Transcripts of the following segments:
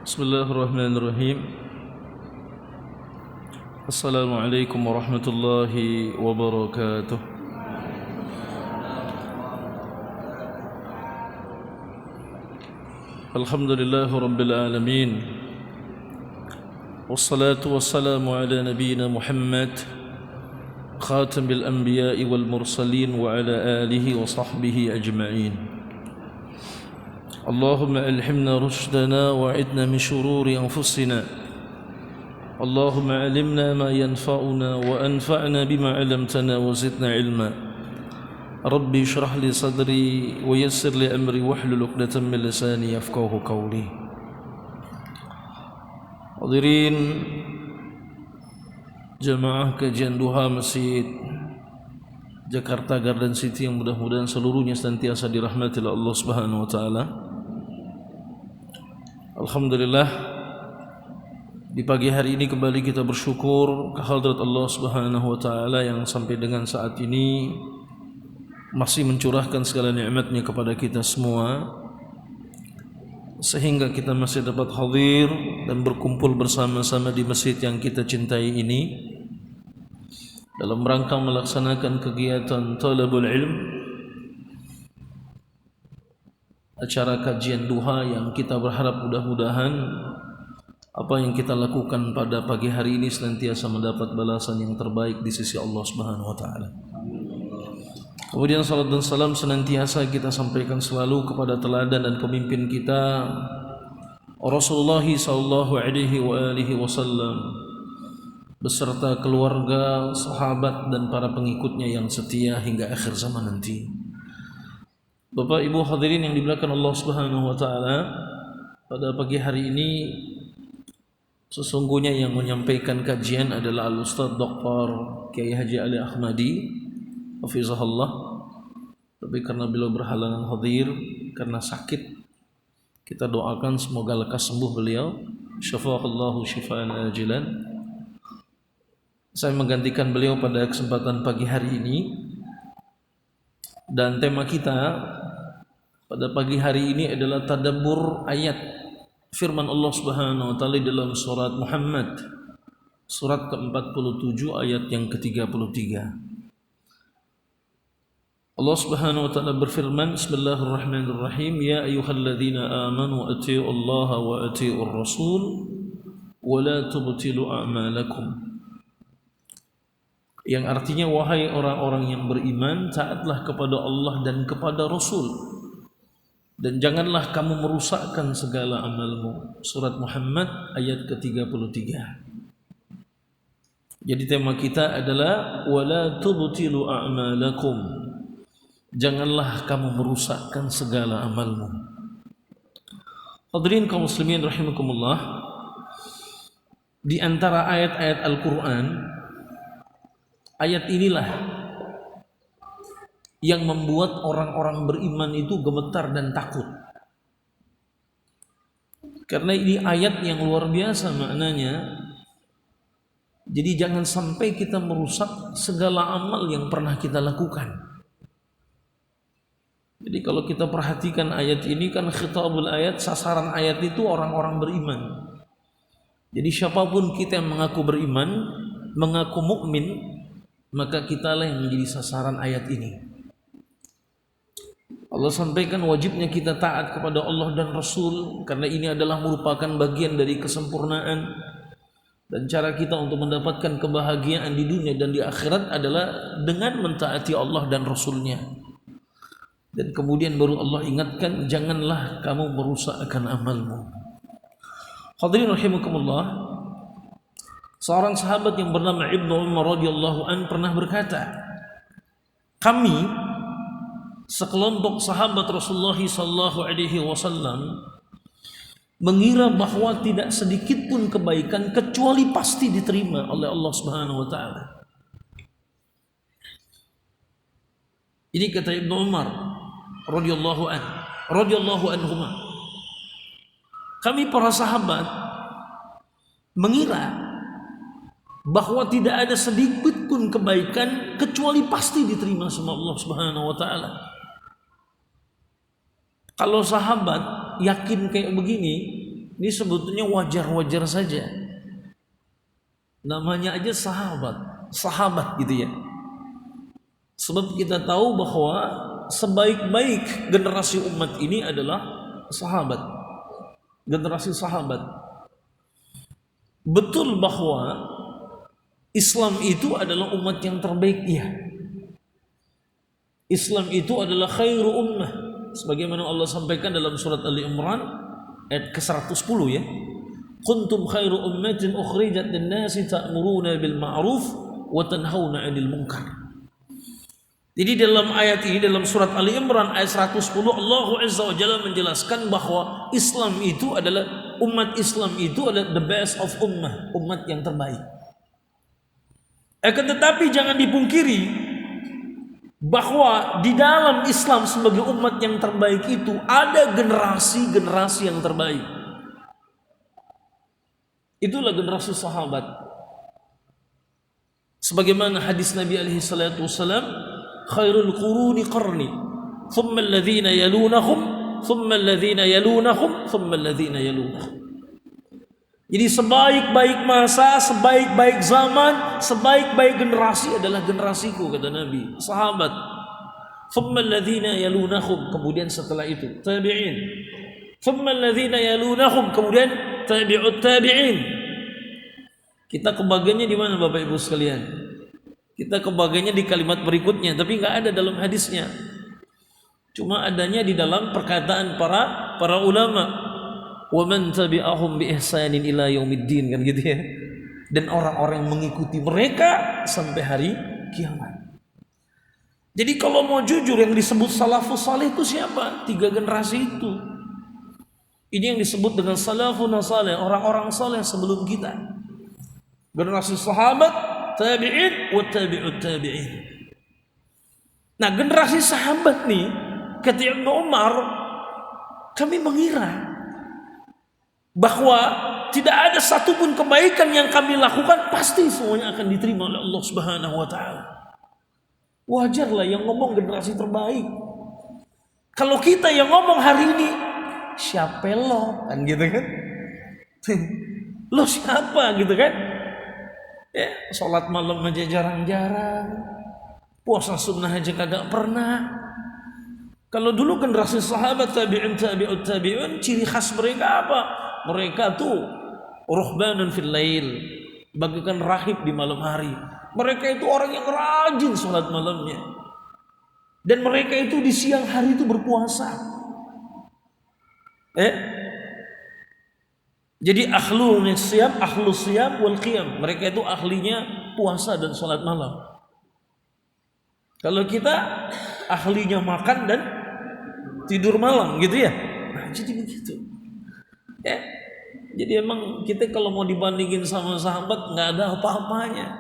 Bismillahirrahmanirrahim. Assalamualaikum warahmatullahi wabarakatuh. Alhamdulillahi rabbil alamin. Wassalatu wassalamu ala nabiyyina Muhammad khatamil anbiya'i wal mursalin wa ala alihi wa sahbihi ajma'in. اللهم ألهمنا رشدنا وأعذنا من شرور أنفسنا اللهم علمنا ما ينفعنا وأنفعنا بما علمتنا وزدنا علما ربي اشرح لي صدري ويسر لي أمري واحلل عقدة من لساني يفقهوا قولي. Hadirin jamaah kajian duha Masjid Jakarta Garden City yang mudah-mudahan seluruhnya senantiasa dirahmati oleh Allah Subhanahu wa taala. Alhamdulillah, di pagi hari ini kembali kita bersyukur kehadrat Allah Subhanahu wa taala yang sampai dengan saat ini masih mencurahkan segala nikmat-Nya kepada kita semua, sehingga kita masih dapat hadir dan berkumpul bersama-sama di masjid yang kita cintai ini dalam rangka melaksanakan kegiatan talabul ilm, acara kajian duha yang kita berharap mudah-mudahan apa yang kita lakukan pada pagi hari ini senantiasa mendapat balasan yang terbaik di sisi Allah Subhanahu wa taala. Kemudian salat dan salam senantiasa kita sampaikan selalu kepada teladan dan pemimpin kita Rasulullah sallallahu alaihi wasallam beserta keluarga, sahabat dan para pengikutnya yang setia hingga akhir zaman nanti. Bapak Ibu hadirin yang dimuliakan Allah Subhanahu wa taala, pada pagi hari ini sesungguhnya yang menyampaikan kajian adalah Al-Ustaz Dr. Kiai Haji Ali Ahmadi hafizahullah. Tapi karena beliau berhalangan hadir karena sakit, kita doakan semoga lekas sembuh beliau. Syafa'allahu syifaan ajilan. Saya menggantikan beliau pada kesempatan pagi hari ini. Dan tema kita pada pagi hari ini adalah tadabbur ayat firman Allah Subhanahu wa taala dalam surat Muhammad surat ke-47 ayat yang ke-33. Allah Subhanahu wa taala berfirman, Bismillahirrahmanirrahim, ya ayyuhalladzina amanu atti'ullaha wa atti'ur rasul wa la tubtilu a'malakum. Yang artinya, wahai orang-orang yang beriman, taatlah kepada Allah dan kepada Rasul, dan janganlah kamu merusakkan segala amalmu. Surat Muhammad ayat ke-33. Jadi tema kita adalah wala tubtilu a'malakum. Janganlah kamu merusakkan segala amalmu. Hadirin kaum muslimin rahimakumullah, di antara ayat-ayat Al-Qur'an, ayat inilah yang membuat orang-orang beriman itu gemetar dan takut. Karena ini ayat yang luar biasa maknanya. Jadi jangan sampai kita merusak segala amal yang pernah kita lakukan. Jadi kalau kita perhatikan ayat ini kan khitabul ayat, sasaran ayat itu orang-orang beriman. Jadi siapapun kita yang mengaku beriman, mengaku mukmin, maka kitalah yang menjadi sasaran ayat ini. Allah sampaikan wajibnya kita taat kepada Allah dan Rasul, karena ini adalah merupakan bagian dari kesempurnaan. Dan cara kita untuk mendapatkan kebahagiaan di dunia dan di akhirat adalah dengan mentaati Allah dan Rasulnya. Dan kemudian baru Allah ingatkan, janganlah kamu merusakkan amalmu. Hadirin rahimakumullah, seorang sahabat yang bernama Ibnu Umar radhiyallahu an pernah berkata, kami sekelompok sahabat Rasulullah sallallahu alaihi wasallam mengira bahwa tidak sedikit pun kebaikan kecuali pasti diterima oleh Allah Subhanahu wa taala. Ini kata Ibnu Umar radhiyallahu anhuma. Kami para sahabat mengira bahwa tidak ada sedikit pun kebaikan kecuali pasti diterima sama Allah Subhanahu wa taala. Kalau sahabat yakin kayak begini, Ini sebetulnya wajar-wajar saja. Namanya aja sahabat gitu ya. Sebab kita tahu bahwa sebaik-baik generasi umat ini adalah sahabat. Generasi sahabat. Betul bahwa Islam itu adalah umat yang terbaik, iya. Islam itu adalah khairu ummah. Sebagaimana Allah sampaikan dalam surat Ali Imran ayat ke-110 ya. Kuntum khairu ummatin ukhrijat lin-nasi ta'muruna bil ma'ruf wa tanhauna 'anil munkar. Jadi dalam ayat ini, dalam surat Ali Imran ayat 110, Allah Azza wa Jalla menjelaskan bahwa Islam itu adalah, umat Islam itu adalah the best of ummah, umat yang terbaik. Akan tetapi jangan dipungkiri bahwa di dalam Islam sebagai umat yang terbaik itu ada generasi-generasi yang terbaik. Itulah generasi sahabat. Sebagaimana hadis Nabi alaihi salatu wasallam, khairul quruni qarni, thumma alladhina yalunahum, thumma alladhina yalunahum, thumma alladhina yalunahum. Jadi sebaik-baik masa, sebaik-baik zaman, sebaik-baik generasi adalah generasiku, kata Nabi, sahabat. Thumma alladhina yalunahum, kemudian setelah itu tabi'in. Thumma alladhina yalunahum, kemudian tabi'ut tabi'in. Kita kebagiannya di mana Bapak Ibu sekalian? Kita kebagiannya di kalimat berikutnya, tapi nggak ada dalam hadisnya. Cuma adanya di dalam perkataan para ulama. Wa man tabi'ahum bi ihsanin ila yaumiddin, kan gitu ya. Dan orang-orang yang mengikuti mereka sampai hari kiamat. Jadi kalau mau jujur, yang disebut salafus salih itu siapa? 3 generasi itu. Ini yang disebut dengan salafun salih, orang-orang saleh sebelum kita. Generasi sahabat, tabi'in, wa tabi'ut tabi'in. Nah, generasi sahabat nih, kata Ibnu Umar, kami mengira bahwa tidak ada satupun kebaikan yang kami lakukan pasti semuanya akan diterima oleh Allah Subhanahu wa taala. Wajarlah yang ngomong generasi terbaik. Kalau kita yang ngomong hari ini, siapa lo? Kan gitu kan? Lo siapa gitu kan? Ya, sholat malam aja jarang-jarang, puasa sunnah aja kagak pernah. Kalau dulu generasi sahabat, tabi'in, tabi'ut tabi'un, ciri khas mereka apa? Mereka tuh ruhbanun fil lail, bagaikan rahib di malam hari. Mereka itu orang yang rajin sholat malamnya. Dan mereka itu di siang hari itu berpuasa. Jadi ahlul siyam wal qiyam. Mereka itu ahlinya puasa dan sholat malam. Kalau kita ahlinya makan dan tidur malam gitu ya. Nah, jadi begitu. Ya. Jadi emang kita kalau mau dibandingin sama sahabat nggak ada apa-apanya.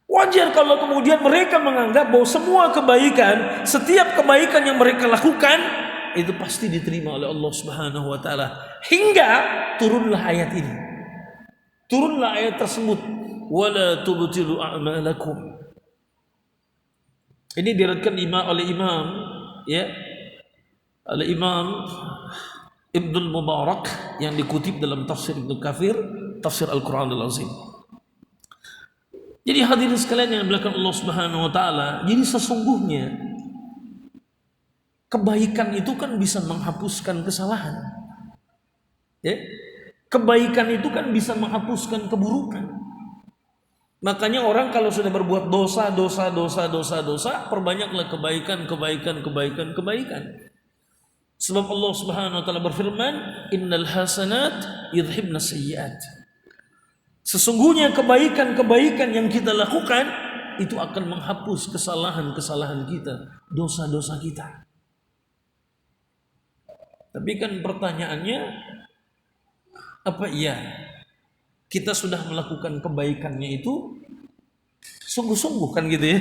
Wajar kalau kemudian mereka menganggap bahwa semua kebaikan, setiap kebaikan yang mereka lakukan itu pasti diterima oleh Allah Subhanahu wa taala. Hingga turunlah ayat ini. Turunlah ayat tersebut, wala tubtilu a'malakum. Ini diriwayatkan oleh Imam Ibnul Mubarak yang dikutip dalam tafsir Ibnu Katsir, tafsir Al-Qur'anul Azim. Jadi hadirin sekalian yang dimuliakan Allah Subhanahu wa taala, jadi sesungguhnya kebaikan itu kan bisa menghapuskan kesalahan. Ya? Kebaikan itu kan bisa menghapuskan keburukan. Makanya orang kalau sudah berbuat dosa, perbanyaklah kebaikan. Sebab Allah Subhanahu wa taala berfirman, "Innal hasanat yudhibnas sayyi'at." Sesungguhnya kebaikan-kebaikan yang kita lakukan itu akan menghapus kesalahan-kesalahan kita, dosa-dosa kita. Tapi kan pertanyaannya, apa iya kita sudah melakukan kebaikannya itu sungguh-sungguh kan gitu ya?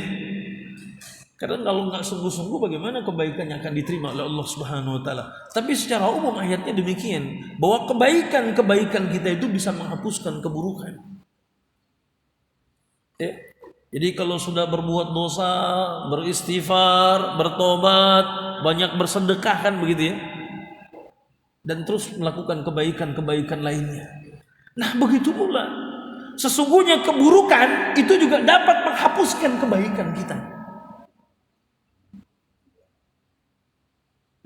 Karena kalau nggak sungguh-sungguh bagaimana kebaikannya akan diterima oleh Allah Subhanahu wa taala? Tapi secara umum ayatnya demikian, bahwa kebaikan-kebaikan kita itu bisa menghapuskan keburukan. Ya. Jadi kalau sudah berbuat dosa, beristighfar, bertobat, banyak bersedekah kan begitu ya? dan terus melakukan kebaikan-kebaikan lainnya. Nah, begitu pula sesungguhnya keburukan itu juga dapat menghapuskan kebaikan kita.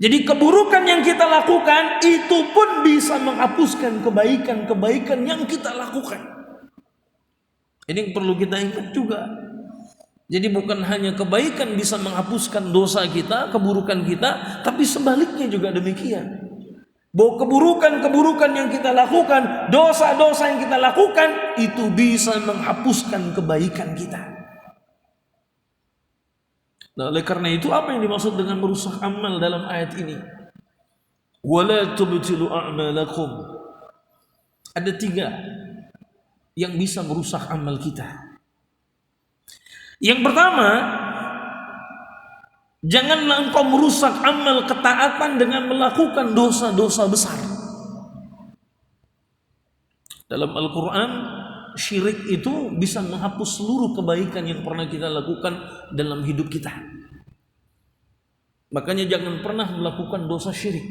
Jadi keburukan yang kita lakukan itu pun bisa menghapuskan kebaikan-kebaikan yang kita lakukan. Ini yang perlu kita ingat juga. Jadi bukan hanya kebaikan bisa menghapuskan dosa kita, keburukan kita, tapi sebaliknya juga demikian. Bahwa keburukan-keburukan yang kita lakukan, dosa-dosa yang kita lakukan, itu bisa menghapuskan kebaikan kita. Nah, oleh karena itu apa yang dimaksud dengan merusak amal dalam ayat ini? Wala tubtilu a'malakum. Ada 3 yang bisa merusak amal kita. Yang pertama, janganlah engkau merusak amal ketaatan dengan melakukan dosa-dosa besar. Dalam Al-Quran, syirik itu bisa menghapus seluruh kebaikan yang pernah kita lakukan dalam hidup kita. Makanya jangan pernah melakukan dosa syirik.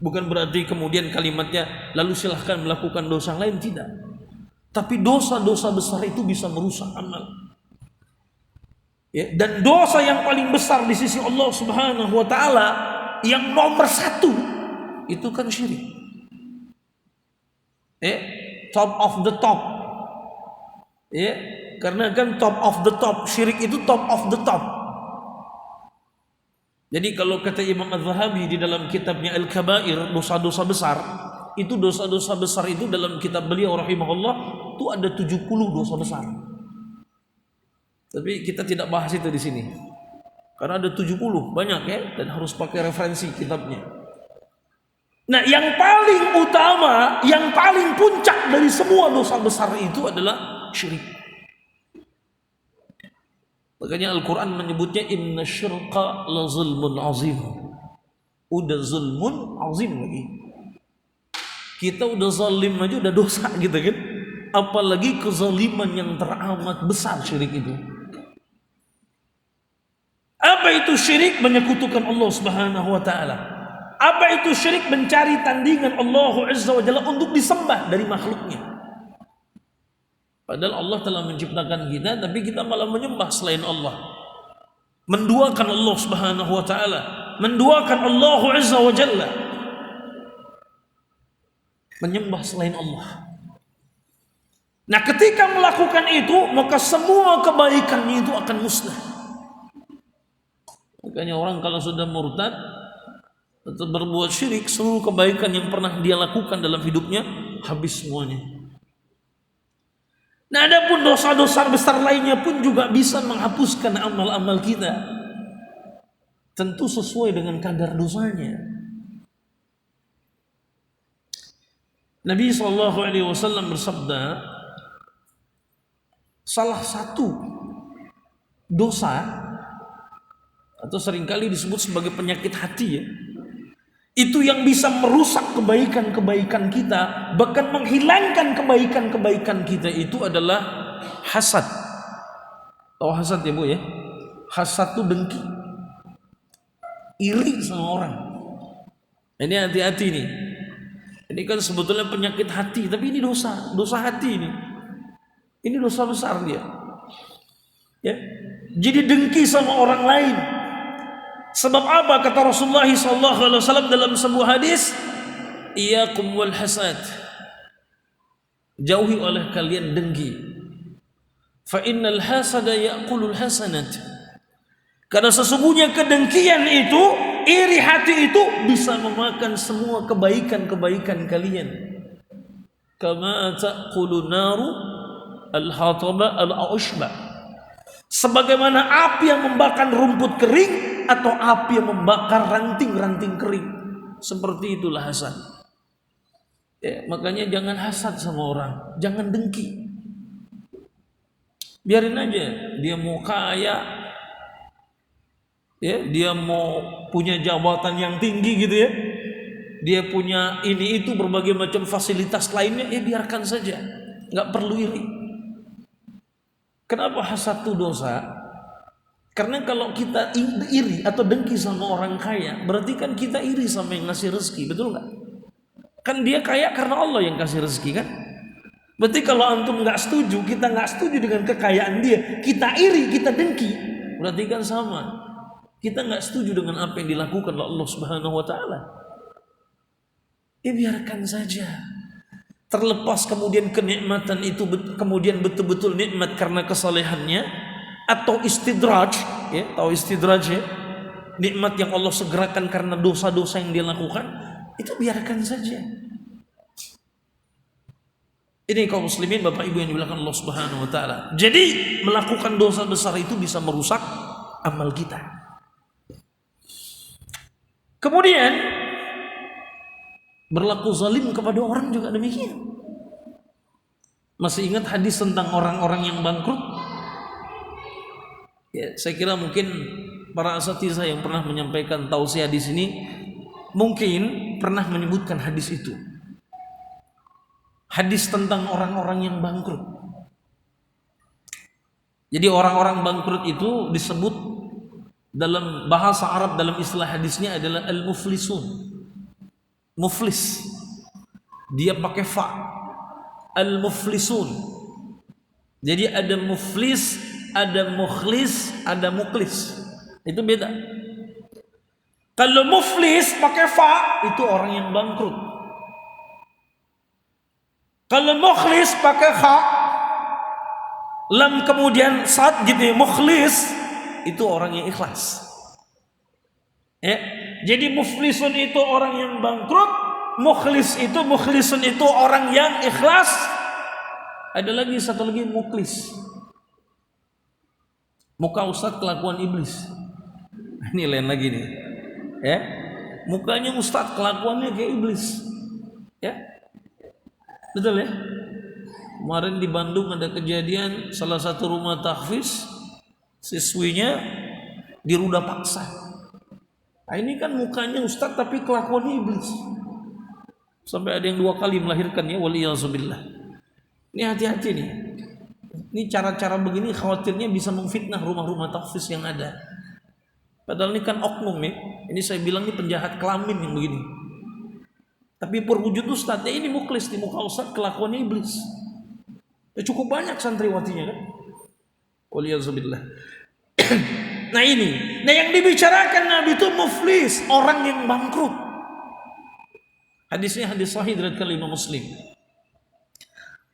Bukan berarti kemudian kalimatnya lalu silahkan melakukan dosa lain, tidak. Tapi dosa-dosa besar itu bisa merusak amal. Ya, dan dosa yang paling besar di sisi Allah Subhanahu wa taala yang nomor 1 itu kan syirik. Top of the top. Ya, karena kan top of the top, syirik itu top of the top. Jadi kalau kata Imam Az-Zahabi di dalam kitabnya Al-Kabair, dosa-dosa besar, itu dosa-dosa besar itu dalam kitab beliau rahimahullah itu ada 70 dosa besar. Tapi kita tidak bahas itu di sini. Karena ada 70, banyak ya, dan harus pakai referensi kitabnya. Nah, yang paling utama, yang paling puncak dari semua dosa besar itu adalah syirik. Makanya Al-Quran menyebutnya inna syirka la zulmun azim. Udah zulmun azim lagi. Kita udah zalim aja udah dosa gitu kan. Apalagi kezaliman yang teramat besar syirik itu. Apa itu syirik? Menyekutukan Allah Subhanahu wa taala. Apa itu syirik? Mencari tandingan Allah Azza wa Jalla untuk disembah dari makhluknya. Padahal Allah telah menciptakan kita, tapi kita malah menyembah selain Allah. Menduakan Allah Subhanahu wa taala, menduakan Allah Azza wa Jalla. Menyembah selain Allah. Nah, ketika melakukan itu, maka semua kebaikannya itu akan musnah. Makanya orang kalau sudah murtad atau berbuat syirik, seluruh kebaikan yang pernah dia lakukan dalam hidupnya habis semuanya. Nah, adapun dosa-dosa besar lainnya pun juga bisa menghapuskan amal-amal kita. Tentu sesuai dengan kadar dosanya. Nabi SAW bersabda, salah satu dosa atau seringkali disebut sebagai penyakit hati ya, itu yang bisa merusak kebaikan-kebaikan kita, bahkan menghilangkan kebaikan-kebaikan kita itu adalah hasad. Tahu hasad ya Bu ya? Hasad itu dengki, iri sama orang. Ini hati-hati nih. Ini kan sebetulnya penyakit hati, tapi ini dosa hati ini. Ini dosa besar dia. Ya. Jadi dengki sama orang lain. Sebab apa? Kata Rasulullah SAW dalam sebuah hadis, iyyakum wal hasad. Jauhi oleh kalian dengki. Fa innal hasada ya'kulul hasanat. Karena sesungguhnya kedengkian itu, iri hati itu bisa memakan semua kebaikan-kebaikan kalian. Kama ta'kulun naru al-hataba al-aushba. Sebagaimana api yang membakar rumput kering atau api yang membakar ranting-ranting kering. Seperti itulah hasad. Ya, makanya jangan hasad sama orang, jangan dengki. Biarin aja dia mau kaya, ya, dia mau punya jabatan yang tinggi gitu ya. Dia punya ini itu berbagai macam fasilitas lainnya, ya biarkan saja. Enggak perlu iri. Kenapa hasad itu dosa? Karena kalau kita iri atau dengki sama orang kaya, berarti kan kita iri sama yang ngasih rezeki, betul nggak? Kan dia kaya karena Allah yang kasih rezeki kan? Berarti kalau antum nggak setuju, kita nggak setuju dengan kekayaan dia, kita iri, kita dengki, berarti kan sama. Kita nggak setuju dengan apa yang dilakukan oleh Allah Subhanahu Wa Taala. Biarkan saja. Terlepas kemudian kenikmatan itu kemudian betul-betul nikmat karena kesalehannya, atau istidraj, ya, tahu istidraj ya? Nikmat yang Allah segerakan karena dosa-dosa yang dia lakukan, itu biarkan saja. Ini kaum muslimin, Bapak Ibu yang dimuliakan Allah Subhanahu wa taala. Jadi melakukan dosa besar itu bisa merusak amal kita. Kemudian berlaku zalim kepada orang juga demikian. Masih ingat hadis tentang orang-orang yang bangkrut? Ya, saya kira mungkin para asatizah yang pernah menyampaikan tausiah di sini mungkin pernah menyebutkan hadis itu. Hadis tentang orang-orang yang bangkrut. Jadi orang-orang bangkrut itu disebut dalam bahasa Arab, dalam istilah hadisnya adalah al-muflisun. Muflis. Dia pakai fa. Al-muflisun. Jadi ada muflis, ada mukhlis, ada muklis. Itu beda. Kalau muflis pakai fa, itu orang yang bangkrut. Kalau mukhlis pakai kha, lam kemudian sad gitu ya, mukhlis itu orang yang ikhlas. Ya, jadi muflisun itu orang yang bangkrut, mukhlisun itu orang yang ikhlas. Ada lagi satu lagi muklis. Muka ustaz kelakuan iblis. Ini lain lagi nih. Ya. Mukanya ustaz kelakuannya kayak iblis. Ya. Betul ya? Kemarin di Bandung ada kejadian salah satu rumah tahfiz, siswinya diruda paksa. Nah, ini kan mukanya ustaz tapi kelakuannya iblis. Sampai ada yang 2 kali melahirkan ya, waliyazubillah. Ini hati-hati nih. Ini cara-cara begini khawatirnya bisa memfitnah rumah-rumah tahfiz yang ada. Padahal ini kan oknum ya. Ini saya bilang ini penjahat kelamin yang begini. Tapi perwujud ustadznya ini muklis, di muka ustadz kelakuannya iblis. Ya, cukup banyak santriwatinya kan. Waliyazubillah. Nah ini, nah yang dibicarakan Nabi itu muflis, orang yang bangkrut. Hadisnya hadis sahih dari Imam Muslim.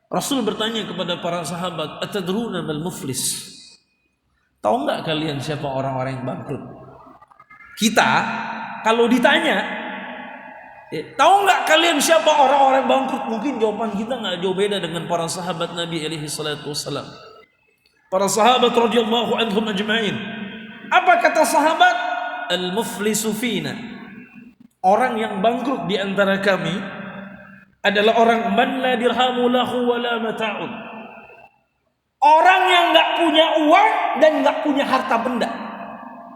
Rasul bertanya kepada para sahabat, atadruna mal muflis? Tahu nggak kalian siapa orang-orang yang bangkrut? Kita kalau ditanya, tahu nggak kalian siapa orang-orang bangkrut? Mungkin jawaban kita nggak jauh beda dengan para sahabat Nabi alaihi salatu wassalam. Para sahabat radhiyallahu anhum ajma'in. Apa kata sahabat? Al-muflisu fina. Orang yang bangkrut di antara kami adalah orang man la dirhamu lahu wa la mata'un. Orang yang nggak punya uang dan nggak punya harta benda.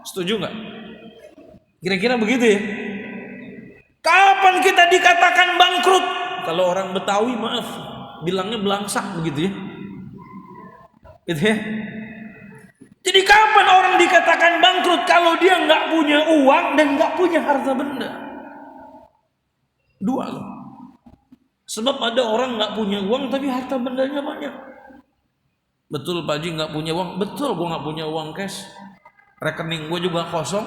Setuju nggak? Kira-kira begitu ya? Kapan kita dikatakan bangkrut? Kalau orang Betawi maaf, bilangnya belangsak begitu ya. Gitu ya. Jadi kapan orang dikatakan bangkrut? Kalau dia nggak punya uang dan nggak punya harta benda. 2 loh. Sebab ada orang nggak punya uang tapi harta bendanya banyak. Betul Pak Haji nggak punya uang? Betul, gue nggak punya uang cash. Rekening gue juga kosong.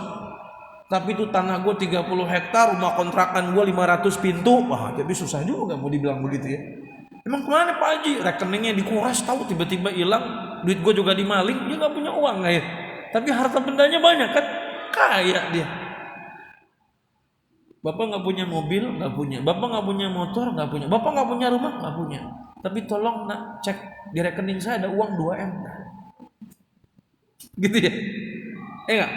Tapi itu tanah gue 30 hektar, rumah kontrakan gue 500 pintu. Wah, tapi susah juga mau dibilang begitu ya. Emang kemana Pak Haji? Rekeningnya dikuras, tahu tiba-tiba hilang. Duit gue juga dimaling, dia gak punya uang ya. Tapi harta bendanya banyak kan, kaya dia. Bapak gak punya mobil, gak punya. Bapak gak punya motor, gak punya. Bapak gak punya rumah, gak punya. Tapi tolong nak cek di rekening saya ada uang 2M. Gitu ya? Enggak?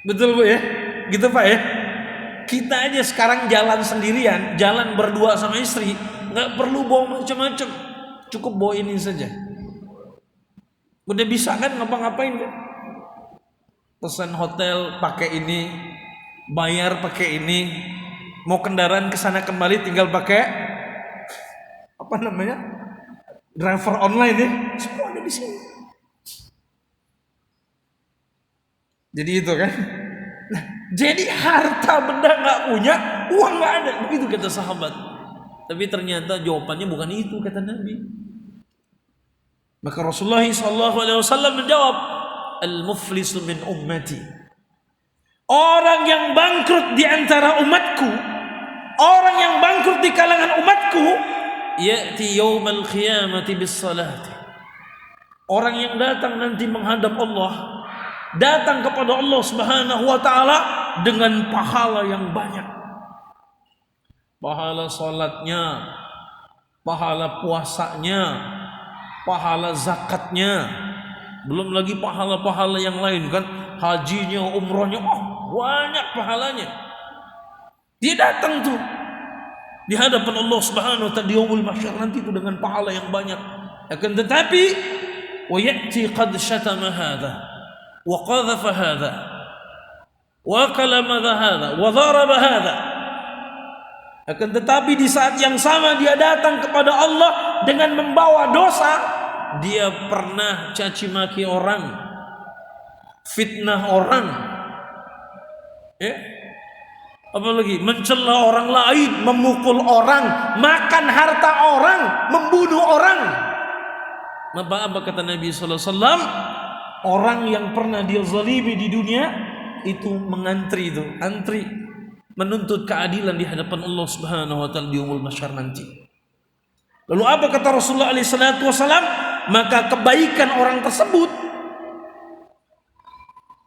Betul Bu ya? Gitu Pak ya? Kita aja sekarang jalan sendirian, jalan berdua sama istri, nggak perlu bawa macam-macam, cukup bawa ini saja. Udah bisa kan ngapa-ngapain kan? Pesan hotel pakai ini, bayar pakai ini, mau kendaraan kesana kembali tinggal pakai apa namanya? Driver online ya, semua ada di sini. Jadi itu kan. Nah, jadi harta benda nggak punya, uang nggak ada, begitu kata sahabat. Tapi ternyata jawabannya bukan itu kata Nabi. Maka Rasulullah SAW menjawab, al-muflisu min ummati. Orang yang bangkrut di antara umatku, orang yang bangkrut di kalangan umatku, ya'ti yaumal qiyamati bis salati. Orang yang datang nanti menghadap Allah, datang kepada Allah Subhanahu wa taala dengan pahala yang banyak. Pahala salatnya, pahala puasanya, pahala zakatnya, belum lagi pahala-pahala yang lain kan, hajinya, umrohnya, banyak pahalanya. Dia datang tuh di hadapan Allah Subhanahu wa taala di yaumul mahsyar nanti itu dengan pahala yang banyak. Akan tetapi wa ya'ti qad syatama hadha wa qadhafa hadha wa kalama hadha wa dharaba hadha. Akan tetapi di saat yang sama dia datang kepada Allah dengan membawa dosa. Dia pernah caci maki orang, fitnah orang, apalagi mencela orang lain, memukul orang, makan harta orang, membunuh orang. Apa kata Nabi SAW? Orang yang pernah dia zalimi di dunia itu mengantri, itu antri menuntut keadilan di hadapan Allah Subhanahu wa taala di yaumul mahsyar nanti. Lalu apa kata Rasulullah SAW? Maka kebaikan orang tersebut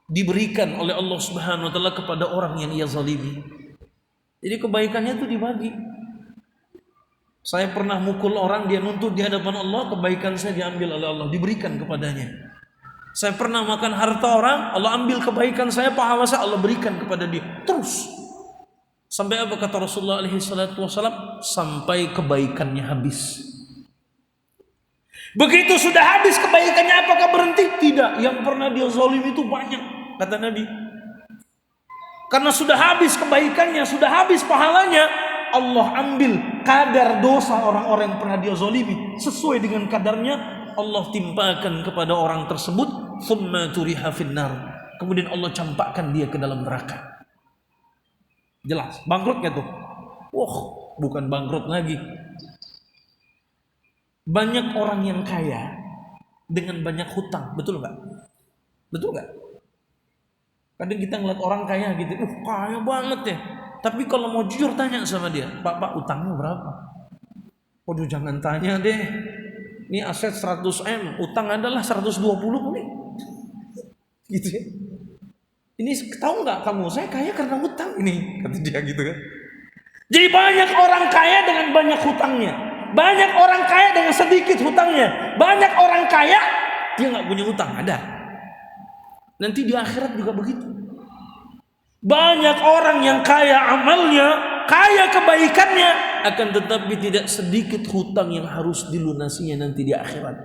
diberikan oleh Allah Subhanahu wa taala kepada orang yang ia zalimi. Jadi kebaikannya itu dibagi. Saya pernah mukul orang, dia nuntut di hadapan Allah, kebaikan saya diambil oleh Allah, diberikan kepadanya. Saya pernah makan harta orang, Allah ambil kebaikan saya, pahala saya Allah berikan kepada dia. Terus sampai apa kata Rasulullah SAW? Sampai kebaikannya habis. Begitu sudah habis kebaikannya, apakah berhenti? Tidak. Yang pernah dia zalim itu banyak, kata Nabi. Karena sudah habis kebaikannya, sudah habis pahalanya, Allah ambil kadar dosa orang-orang yang pernah dia zalimi. Sesuai dengan kadarnya Allah timpakan kepada orang tersebut. Thumma turiha finnar. Kemudian Allah campakkan dia ke dalam neraka. Jelas, bangkrutnya tuh. Bukan bangkrut lagi. Banyak orang yang kaya dengan banyak hutang, betul nggak? Betul nggak? Kadang kita ngeliat orang kaya gitu, kaya banget ya. Tapi kalau mau jujur tanya sama dia, Pak, utangnya berapa? Waduh, jangan tanya deh. Ini aset 100 M, utang adalah 120 nih. Gitu ya. Ini tahu nggak kamu? Saya kaya karena hutang ini, kata dia gitu kan. Jadi banyak orang kaya dengan banyak hutangnya. Banyak orang kaya dengan sedikit hutangnya. Banyak orang kaya dia nggak punya hutang, ada. Nanti di akhirat juga begitu. Banyak orang yang kaya amalnya, kaya kebaikannya, akan tetapi tidak sedikit hutang yang harus dilunasinya nanti di akhirat.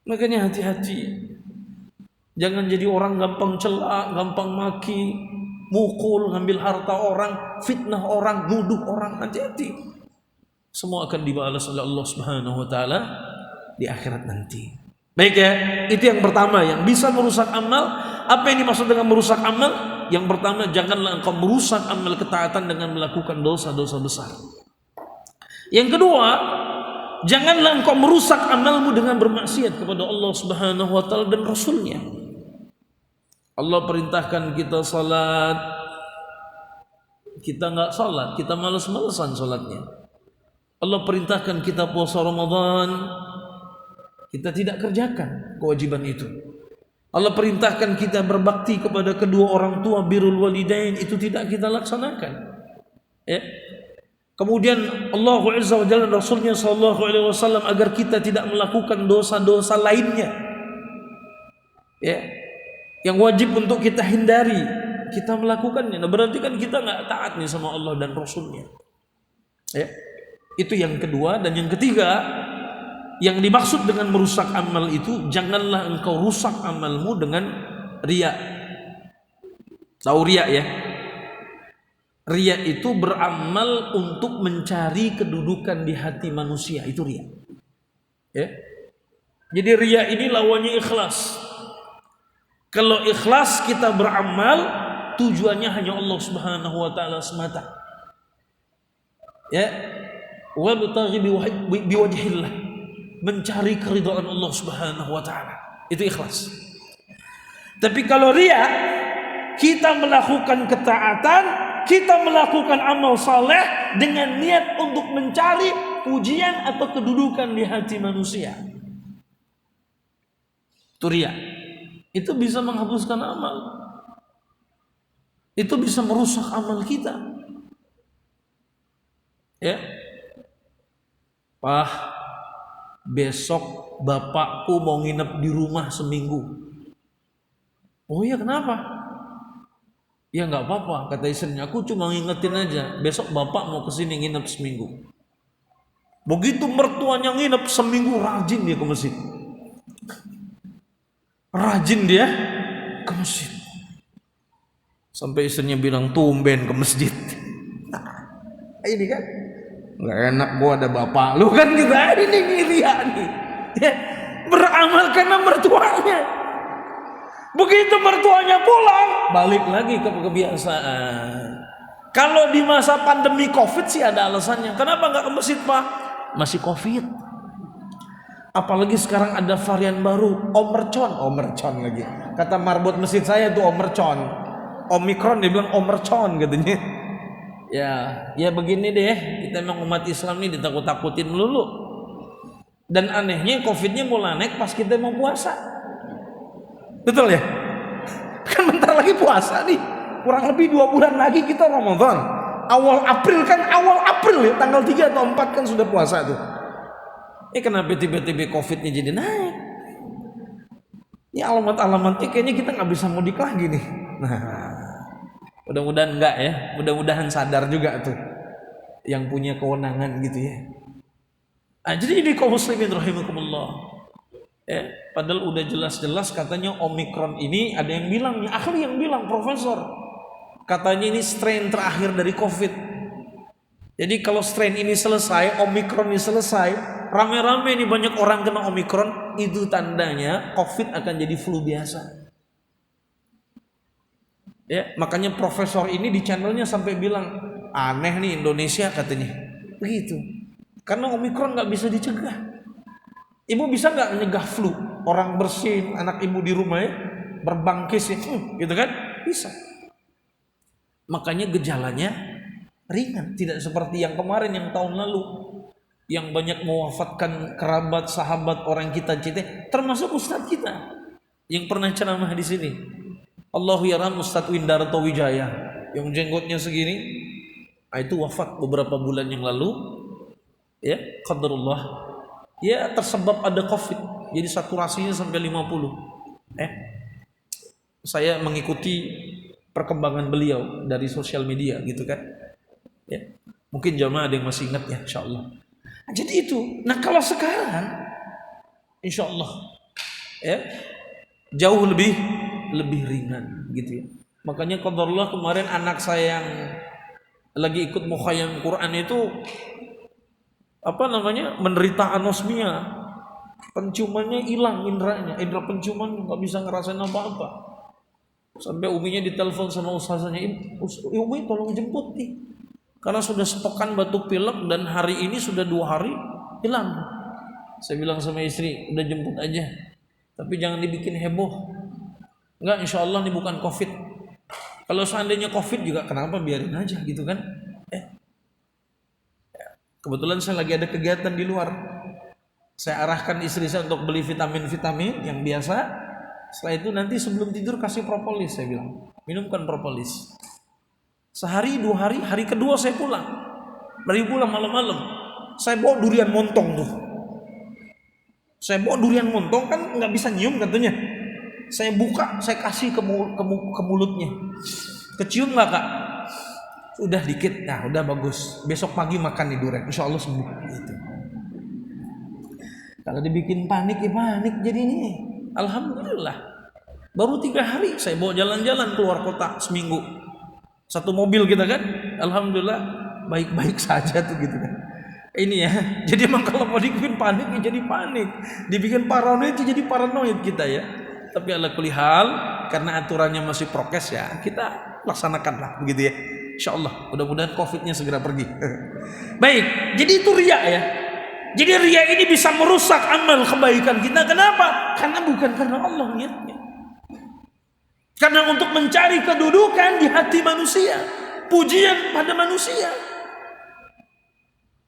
Makanya hati-hati. Jangan jadi orang gampang cela, gampang maki, mukul, ngambil harta orang, fitnah orang, nuduh orang. Hati-hati. Semua akan dibalas oleh Allah Subhanahu wa taala di akhirat nanti. Baik ya, itu yang pertama yang bisa merusak amal. Apa yang dimaksud dengan merusak amal? Yang pertama, janganlah engkau merusak amal ketaatan dengan melakukan dosa-dosa besar. Yang kedua, janganlah engkau merusak amalmu dengan bermaksiat kepada Allah Subhanahu wa taala dan Rasulnya. Allah perintahkan kita salat, kita nggak salat, kita malas-malesan salatnya. Allah perintahkan kita puasa Ramadan, kita tidak kerjakan kewajiban itu. Allah perintahkan kita berbakti kepada kedua orang tua, birrul walidain, itu tidak kita laksanakan. Ya. Kemudian Allah Azza wa Jalla dan Rasulnya sallallahu alaihi wasallam agar kita tidak melakukan dosa-dosa lainnya. Ya. Yang wajib untuk kita hindari, kita melakukannya. Nah, berarti kan kita nggak taat nih sama Allah dan Rasulnya. Ya. Itu yang kedua. Dan yang ketiga, yang dimaksud dengan merusak amal itu, janganlah engkau rusak amalmu dengan riya. Tahu riya ya? Riya itu beramal untuk mencari kedudukan di hati manusia, itu riya. Ya. Jadi riya ini lawannya ikhlas. Kalau ikhlas kita beramal, tujuannya hanya Allah Subhanahu wa taala semata. Ya, wa bitaghi biwajhillah, mencari keridhaan Allah Subhanahu wa taala. Itu ikhlas. Tapi kalau riya, kita melakukan ketaatan, kita melakukan amal saleh dengan niat untuk mencari pujian atau kedudukan di hati manusia. Itu riya. Itu bisa menghapuskan amal. Itu bisa merusak amal kita. Ya. Pak, besok bapakku mau nginep di rumah seminggu. Oh iya, kenapa? Ya nggak apa-apa, kata istrinya. Aku cuma ngingetin aja, besok bapak mau kesini nginep seminggu. Begitu mertuanya nginep seminggu, rajin dia ke masjid. Rajin dia ke masjid. Sampai istrinya bilang, tumben ke masjid. Ini kan nggak enak, gua ada bapak lu kan gitu. Ini ria nih. Ya, beramal karena mertuanya. Begitu mertuanya pulang, balik lagi ke kebiasaan. Kalau di masa pandemi COVID sih ada alasannya. Kenapa nggak ke masjid, Pak? Masih COVID. Apalagi sekarang ada varian baru, Omicron lagi. Kata marbot masjid saya tuh Omicron, dia bilang Omicron katanya. Ya begini deh, kita memang umat Islam ini ditakut-takutin dulu. Dan anehnya COVID-nya mulai naik pas kita mau puasa. Betul ya? Kan bentar lagi puasa nih. Kurang lebih 2 bulan lagi kita Ramadan. Awal April ya, tanggal 3 atau 4 kan sudah puasa tuh. Kenapa tiba-tiba COVID-nya jadi naik? Ini alamat-alamatnya kayaknya kita nggak bisa mudik lagi nih. Nah, mudah-mudahan enggak ya. Mudah-mudahan sadar juga tuh yang punya kewenangan gitu ya. Jadi ini kaum muslimin rahimakumullah. Padahal udah jelas-jelas katanya Omicron ini, ada yang bilang, ahli yang bilang, profesor, katanya ini strain terakhir dari COVID. Jadi kalau strain ini selesai, Omicron ini selesai, rame-rame nih banyak orang kena Omicron, itu tandanya COVID akan jadi flu biasa. Ya, makanya profesor ini di channelnya sampai bilang, aneh nih Indonesia katanya. Begitu. Karena Omicron nggak bisa dicegah. Ibu bisa nggak mencegah flu? Orang bersin, anak ibu di rumah ya, berbangkis ya, gitu kan? Bisa. Makanya gejalanya ringan, tidak seperti yang kemarin, yang tahun lalu, yang banyak mewafatkan kerabat, sahabat, orang kita cinta, termasuk ustadz kita yang pernah ceramah di sini. Allahu yaram Ustadz Windarto Wijaya, yang jenggotnya segini, itu wafat beberapa bulan yang lalu. Ya, qadarullah. Ya, tersebab ada COVID. Jadi saturasinya sampai 50. Saya mengikuti perkembangan beliau dari sosial media gitu kan. Ya, mungkin jamaah ada yang masih ingat ya, insyaallah. Jadi itu. Nah, kalau sekarang insyaallah ya jauh lebih ringan gitu ya. Makanya qadarullah kemarin anak saya yang lagi ikut mukhayyam Quran itu menderita anosmia, penciumannya hilang, indra penciuman nggak bisa ngerasain apa-apa. Sampai uminya ditelepon sama ustazanya, Umi tolong jemput nih, karena sudah sepekan batuk pilek dan hari ini sudah 2 hari hilang. Saya bilang sama istri, udah jemput aja, tapi jangan dibikin heboh. Enggak, insya Allah ini bukan COVID. Kalau seandainya COVID juga kenapa, biarin aja gitu kan. Kebetulan saya lagi ada kegiatan di luar. Saya arahkan istri saya untuk beli vitamin-vitamin yang biasa. Setelah itu nanti sebelum tidur kasih propolis, saya bilang. Minumkan propolis. Sehari 2 hari, hari kedua saya pulang. Dari pulang malam-malam. Saya bawa durian montong tuh. Saya bawa durian montong kan nggak bisa nyium katanya. Saya buka, saya kasih ke mulutnya. Kecium nggak kak? Udah dikit, nah udah bagus. Besok pagi makan nih durian, insya Allah sembuh. Gitu. Kalau dibikin panik ya panik jadi nih. Alhamdulillah. Baru 3 hari saya bawa jalan-jalan keluar kota seminggu. 1 mobil kita kan. Alhamdulillah baik-baik saja tuh gitu kan. Ini ya. Jadi emang kalau mau dibikin panik ya jadi panik. Dibikin paranoid ya jadi paranoid kita ya. Tapi ala kulli hal, karena aturannya masih prokes ya, kita laksanakanlah begitu ya. Insyaallah, mudah-mudahan Covid-nya segera pergi. Baik, jadi itu riya ya. Jadi riya ini bisa merusak amal kebaikan kita. Kenapa? Karena bukan karena Allah niatnya. Karena untuk mencari kedudukan di hati manusia, pujian pada manusia.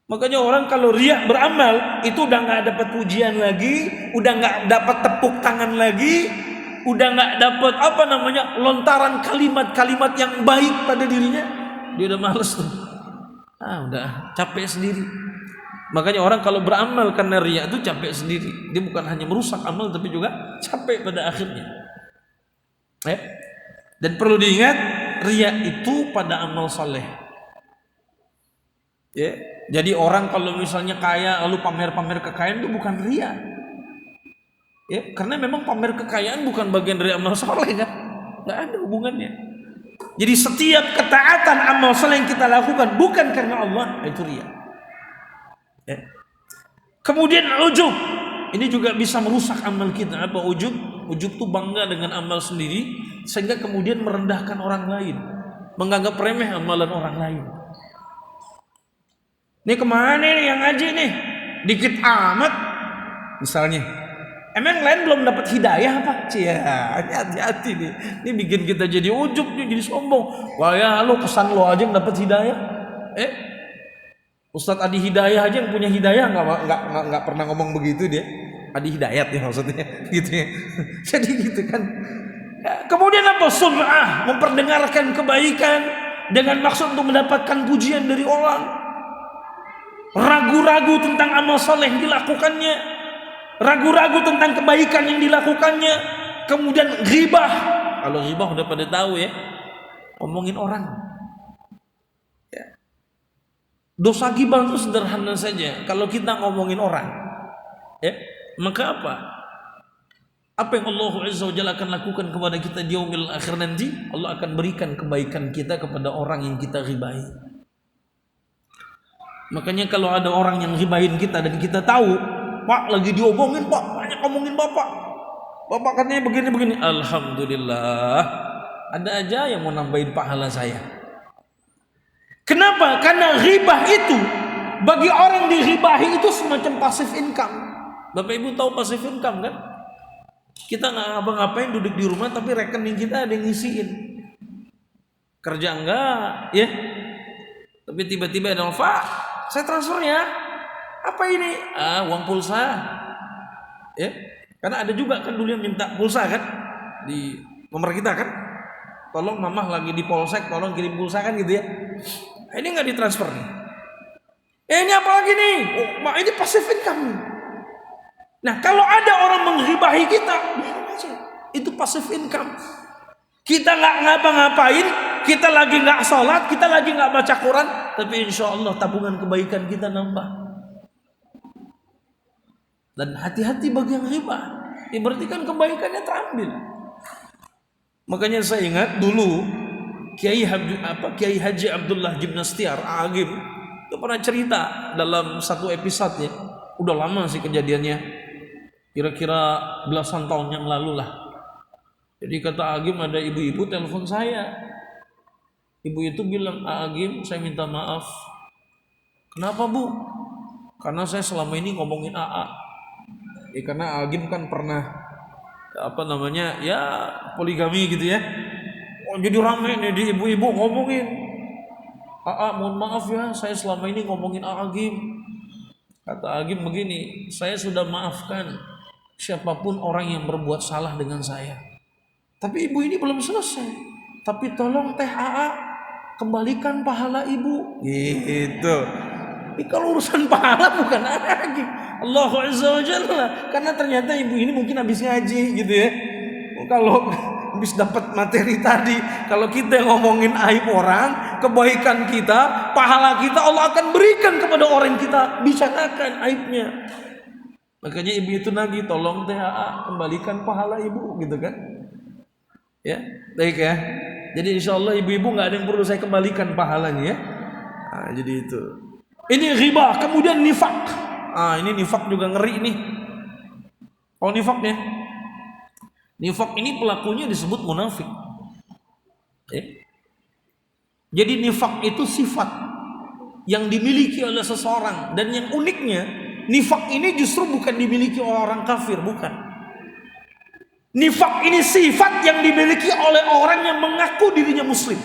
Makanya orang kalau riya beramal itu udah nggak dapat pujian lagi, udah nggak dapat tepuk tangan lagi, udah nggak dapat lontaran kalimat-kalimat yang baik pada dirinya, dia udah males tuh, udah capek sendiri. Makanya orang kalau beramal karena riya itu capek sendiri, dia bukan hanya merusak amal tapi juga capek pada akhirnya. Dan perlu diingat, riya itu pada amal saleh. Jadi orang kalau misalnya kaya lalu pamer-pamer kekayaan itu bukan riya. Karena memang pamer kekayaan bukan bagian dari amal saleh kan? Nggak ada hubungannya. Jadi setiap ketaatan amal saleh yang kita lakukan bukan karena Allah, itu riya. Kemudian ujub, ini juga bisa merusak amal kita. Apa ujub? Ujub itu bangga dengan amal sendiri sehingga kemudian merendahkan orang lain, menganggap remeh amalan orang lain. Ini kemana nih yang ngaji nih? Dikit amat misalnya. Emang lain belum dapat hidayah apa? Hati-hati nih. Ini bikin kita jadi ujub nih, jadi sombong. Wah ya, lo kesan lo aja yang dapat hidayah. Ustadz Adi Hidayah aja yang punya hidayah nggak pernah ngomong begitu dia. Adi Hidayat ya maksudnya, gitu ya. Jadi gitu kan. Kemudian apa? Sum'ah, memperdengarkan kebaikan dengan maksud untuk mendapatkan pujian dari orang. Ragu-ragu tentang amal saleh yang dilakukannya, ragu-ragu tentang kebaikan yang dilakukannya. Kemudian ghibah, kalau ghibah udah pada tahu ya, ngomongin orang. Dosa ghibah itu sederhana saja. Kalau kita ngomongin orang, maka apa? Apa yang Allah Azza wa Jalla akan lakukan kepada kita di yaumil akhir nanti? Allah akan berikan kebaikan kita kepada orang yang kita ghibahi. Makanya kalau ada orang yang ghibahin kita dan kita tahu, Pak lagi diomongin, Pak banyak ngomongin Bapak katanya begini-begini, alhamdulillah, ada aja yang mau nambahin pahala saya. Kenapa? Karena ghibah itu bagi orang dighibahi itu semacam passive income. Bapak Ibu tahu passive income kan? Kita nggak ngapa-ngapain, duduk di rumah tapi rekening kita ada yang ngisiin. Kerja enggak, ya? Tapi tiba-tiba ada Pak, saya transfer ya. Apa ini? Uang pulsa. Karena ada juga kan dulu yang minta pulsa kan di nomor kita kan. Tolong mamah lagi di polsek, tolong kirim pulsa kan gitu ya. Ini nggak ditransfer nih. Ini apa lagi nih? Ini passive income. Nah kalau ada orang menghibahi kita, itu passive income. Kita nggak ngapa-ngapain, kita lagi nggak sholat, kita lagi nggak baca Quran, tapi insya Allah tabungan kebaikan kita nambah. Dan hati-hati bagi yang ghibah, berarti kan kebaikannya terambil. Makanya saya ingat dulu Kiai Haji Abdullah Jimnastiar Agim itu pernah cerita dalam satu episode ya. Udah lama sih kejadiannya, kira-kira belasan tahun yang lalu lah. Jadi kata Agim, ada ibu-ibu telepon saya. Ibu itu bilang, Agim saya minta maaf. Kenapa Bu? Karena saya selama ini ngomongin AA. Karena Agim kan pernah poligami gitu ya. Jadi rame nih di ibu-ibu ngomongin, mohon maaf ya, saya selama ini ngomongin Agim. Kata Agim begini, saya sudah maafkan siapapun orang yang berbuat salah dengan saya. Tapi ibu ini belum selesai. Tapi tolong Teh AA kembalikan pahala ibu. Gitu. Ini kalau urusan pahala bukan lagi Allah Azza wa Jalla. Karena ternyata ibu ini mungkin habis ngaji gitu ya. Kalau habis dapat materi tadi, kalau kita ngomongin aib orang, kebaikan kita, pahala kita Allah akan berikan kepada orang yang kita bicarakan aibnya. Makanya ibu itu nagih, tolong Teh AA kembalikan pahala ibu gitu kan. Ya, baik ya. Jadi insya Allah ibu-ibu nggak ada yang perlu saya kembalikan pahalanya ya. Jadi itu. Ini ghibah, kemudian nifak. Ini nifak juga ngeri nih. Oh nifaknya. Nifak ini pelakunya disebut munafik. Jadi nifak itu sifat yang dimiliki oleh seseorang, dan yang uniknya nifak ini justru bukan dimiliki oleh orang kafir, bukan. Nifak ini sifat yang dimiliki oleh orang yang mengaku dirinya muslim.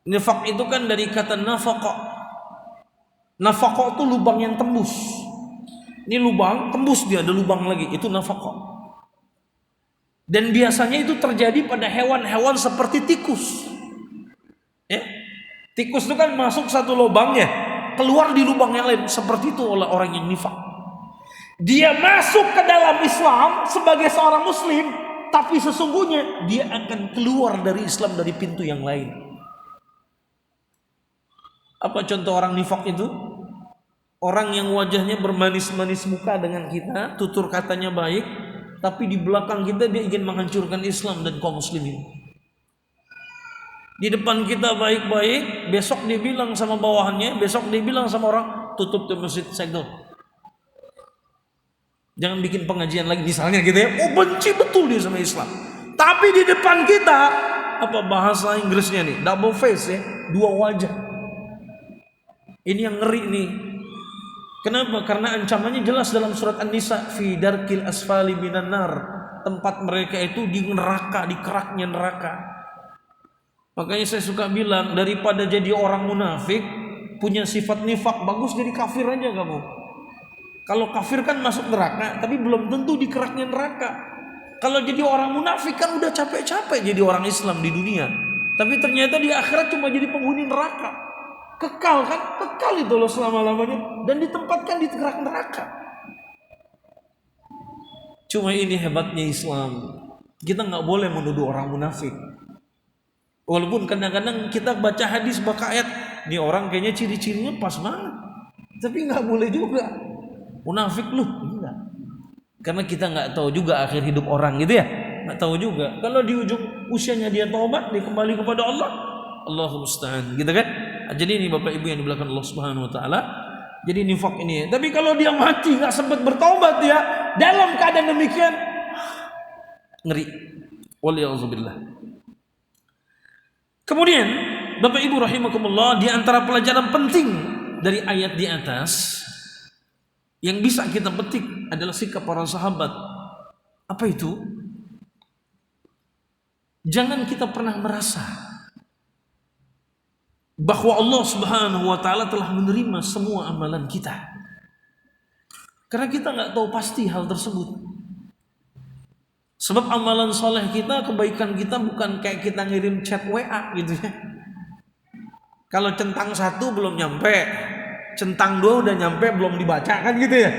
Nifak itu kan dari kata nafaqah. Nafaqah itu lubang yang tembus. Ini lubang, tembus dia, ada lubang lagi, itu nafaqah. Dan biasanya itu terjadi pada hewan-hewan seperti tikus. Tikus itu kan masuk satu lubangnya, keluar di lubang yang lain. Seperti itu oleh orang yang nifak. Dia masuk ke dalam Islam sebagai seorang muslim, tapi sesungguhnya dia akan keluar dari Islam dari pintu yang lain. Apa contoh orang nifak itu? Orang yang wajahnya bermanis-manis muka dengan kita, tutur katanya baik, tapi di belakang kita dia ingin menghancurkan Islam dan kaum muslimin. Di depan kita baik-baik, besok dia bilang sama bawahannya, besok dia bilang sama orang, tutup tuh masjid, segel. Jangan bikin pengajian lagi misalnya gitu ya. Oh, benci betul dia sama Islam. Tapi di depan kita, apa bahasa Inggrisnya nih? Double face ya, dua wajah. Ini yang ngeri nih. Kenapa? Karena ancamannya jelas dalam surat An-Nisa, fi darkil asfali minan nar. Tempat mereka itu di neraka, di keraknya neraka. Makanya saya suka bilang, daripada jadi orang munafik, punya sifat nifak, bagus jadi kafir aja kamu. Kalau kafir kan masuk neraka, tapi belum tentu di keraknya neraka. Kalau jadi orang munafik kan udah capek-capek jadi orang Islam di dunia, tapi ternyata di akhirat cuma jadi penghuni neraka. Kekal kan? Kekal itu loh selama-lamanya, dan ditempatkan di kerak neraka. Cuma ini hebatnya Islam, kita nggak boleh menuduh orang munafik. Walaupun kadang-kadang kita baca hadis, baca ayat, ini orang kayaknya ciri-cirinya pas banget, tapi nggak boleh juga munafik lu, enggak. Karena kita nggak tahu juga akhir hidup orang gitu ya, nggak tahu juga. Kalau di ujung usianya dia taubat, dia kembali kepada Allah, Allahumma musta'an, gitu kan? Jadi ini Bapak Ibu yang dimuliakan Allah Subhanahu wa taala. Jadi nifak ini. Tapi kalau dia mati nggak sempat bertaubat dia, dalam keadaan demikian ngeri. Waliyauzubillah. Kemudian Bapak Ibu rahimakumullah, di antara pelajaran penting dari ayat di atas yang bisa kita petik adalah sikap para sahabat. Apa itu? Jangan kita pernah merasa bahwa Allah Subhanahu wa taala telah menerima semua amalan kita. Karena kita nggak tahu pasti hal tersebut. Sebab amalan soleh kita, kebaikan kita bukan kayak kita ngirim chat WA gitu ya. Kalau centang 1 belum nyampe, centang 2 udah nyampe belum dibaca kan gitu ya.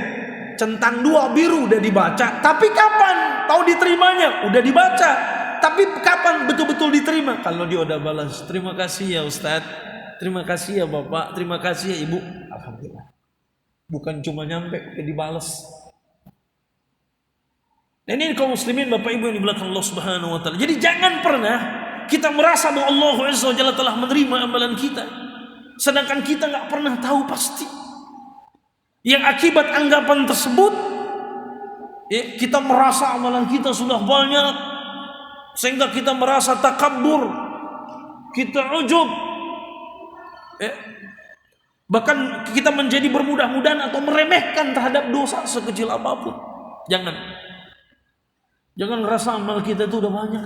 Centang 2 biru udah dibaca, tapi kapan tahu diterimanya? Udah dibaca, tapi kapan betul-betul diterima? Kalau dia udah balas, terima kasih ya Ustadz, terima kasih ya Bapak, terima kasih ya Ibu, alhamdulillah. Bukan cuma nyampe, dibalas. Dan ini kaum muslimin Bapak Ibu yang dimuliakan Allah Subhanahu wa taala. Jadi jangan pernah kita merasa bahwa Allah Azza wa Jalla telah menerima amalan kita, sedangkan kita nggak pernah tahu pasti. Yang akibat anggapan tersebut, kita merasa amalan kita sudah banyak, sehingga kita merasa takabur, kita ujub, bahkan kita menjadi bermudah-mudahan atau meremehkan terhadap dosa sekecil apapun. Jangan ngerasa amal kita itu udah banyak.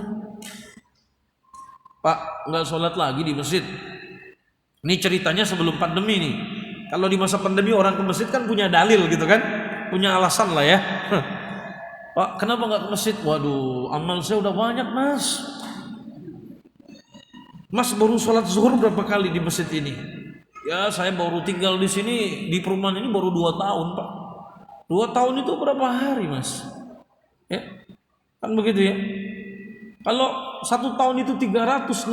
Pak, nggak sholat lagi di masjid. Ini ceritanya sebelum pandemi nih. Kalau di masa pandemi orang ke masjid kan punya dalil gitu kan, punya alasan lah ya. Pak, kenapa nggak ke masjid? Waduh, amal saya udah banyak mas. Mas baru sholat zuhur berapa kali di masjid ini? Ya saya baru tinggal di sini, di perumahan ini baru 2 tahun pak. 2 tahun itu berapa hari mas? Ya, kan begitu ya. Kalau 1 tahun itu 365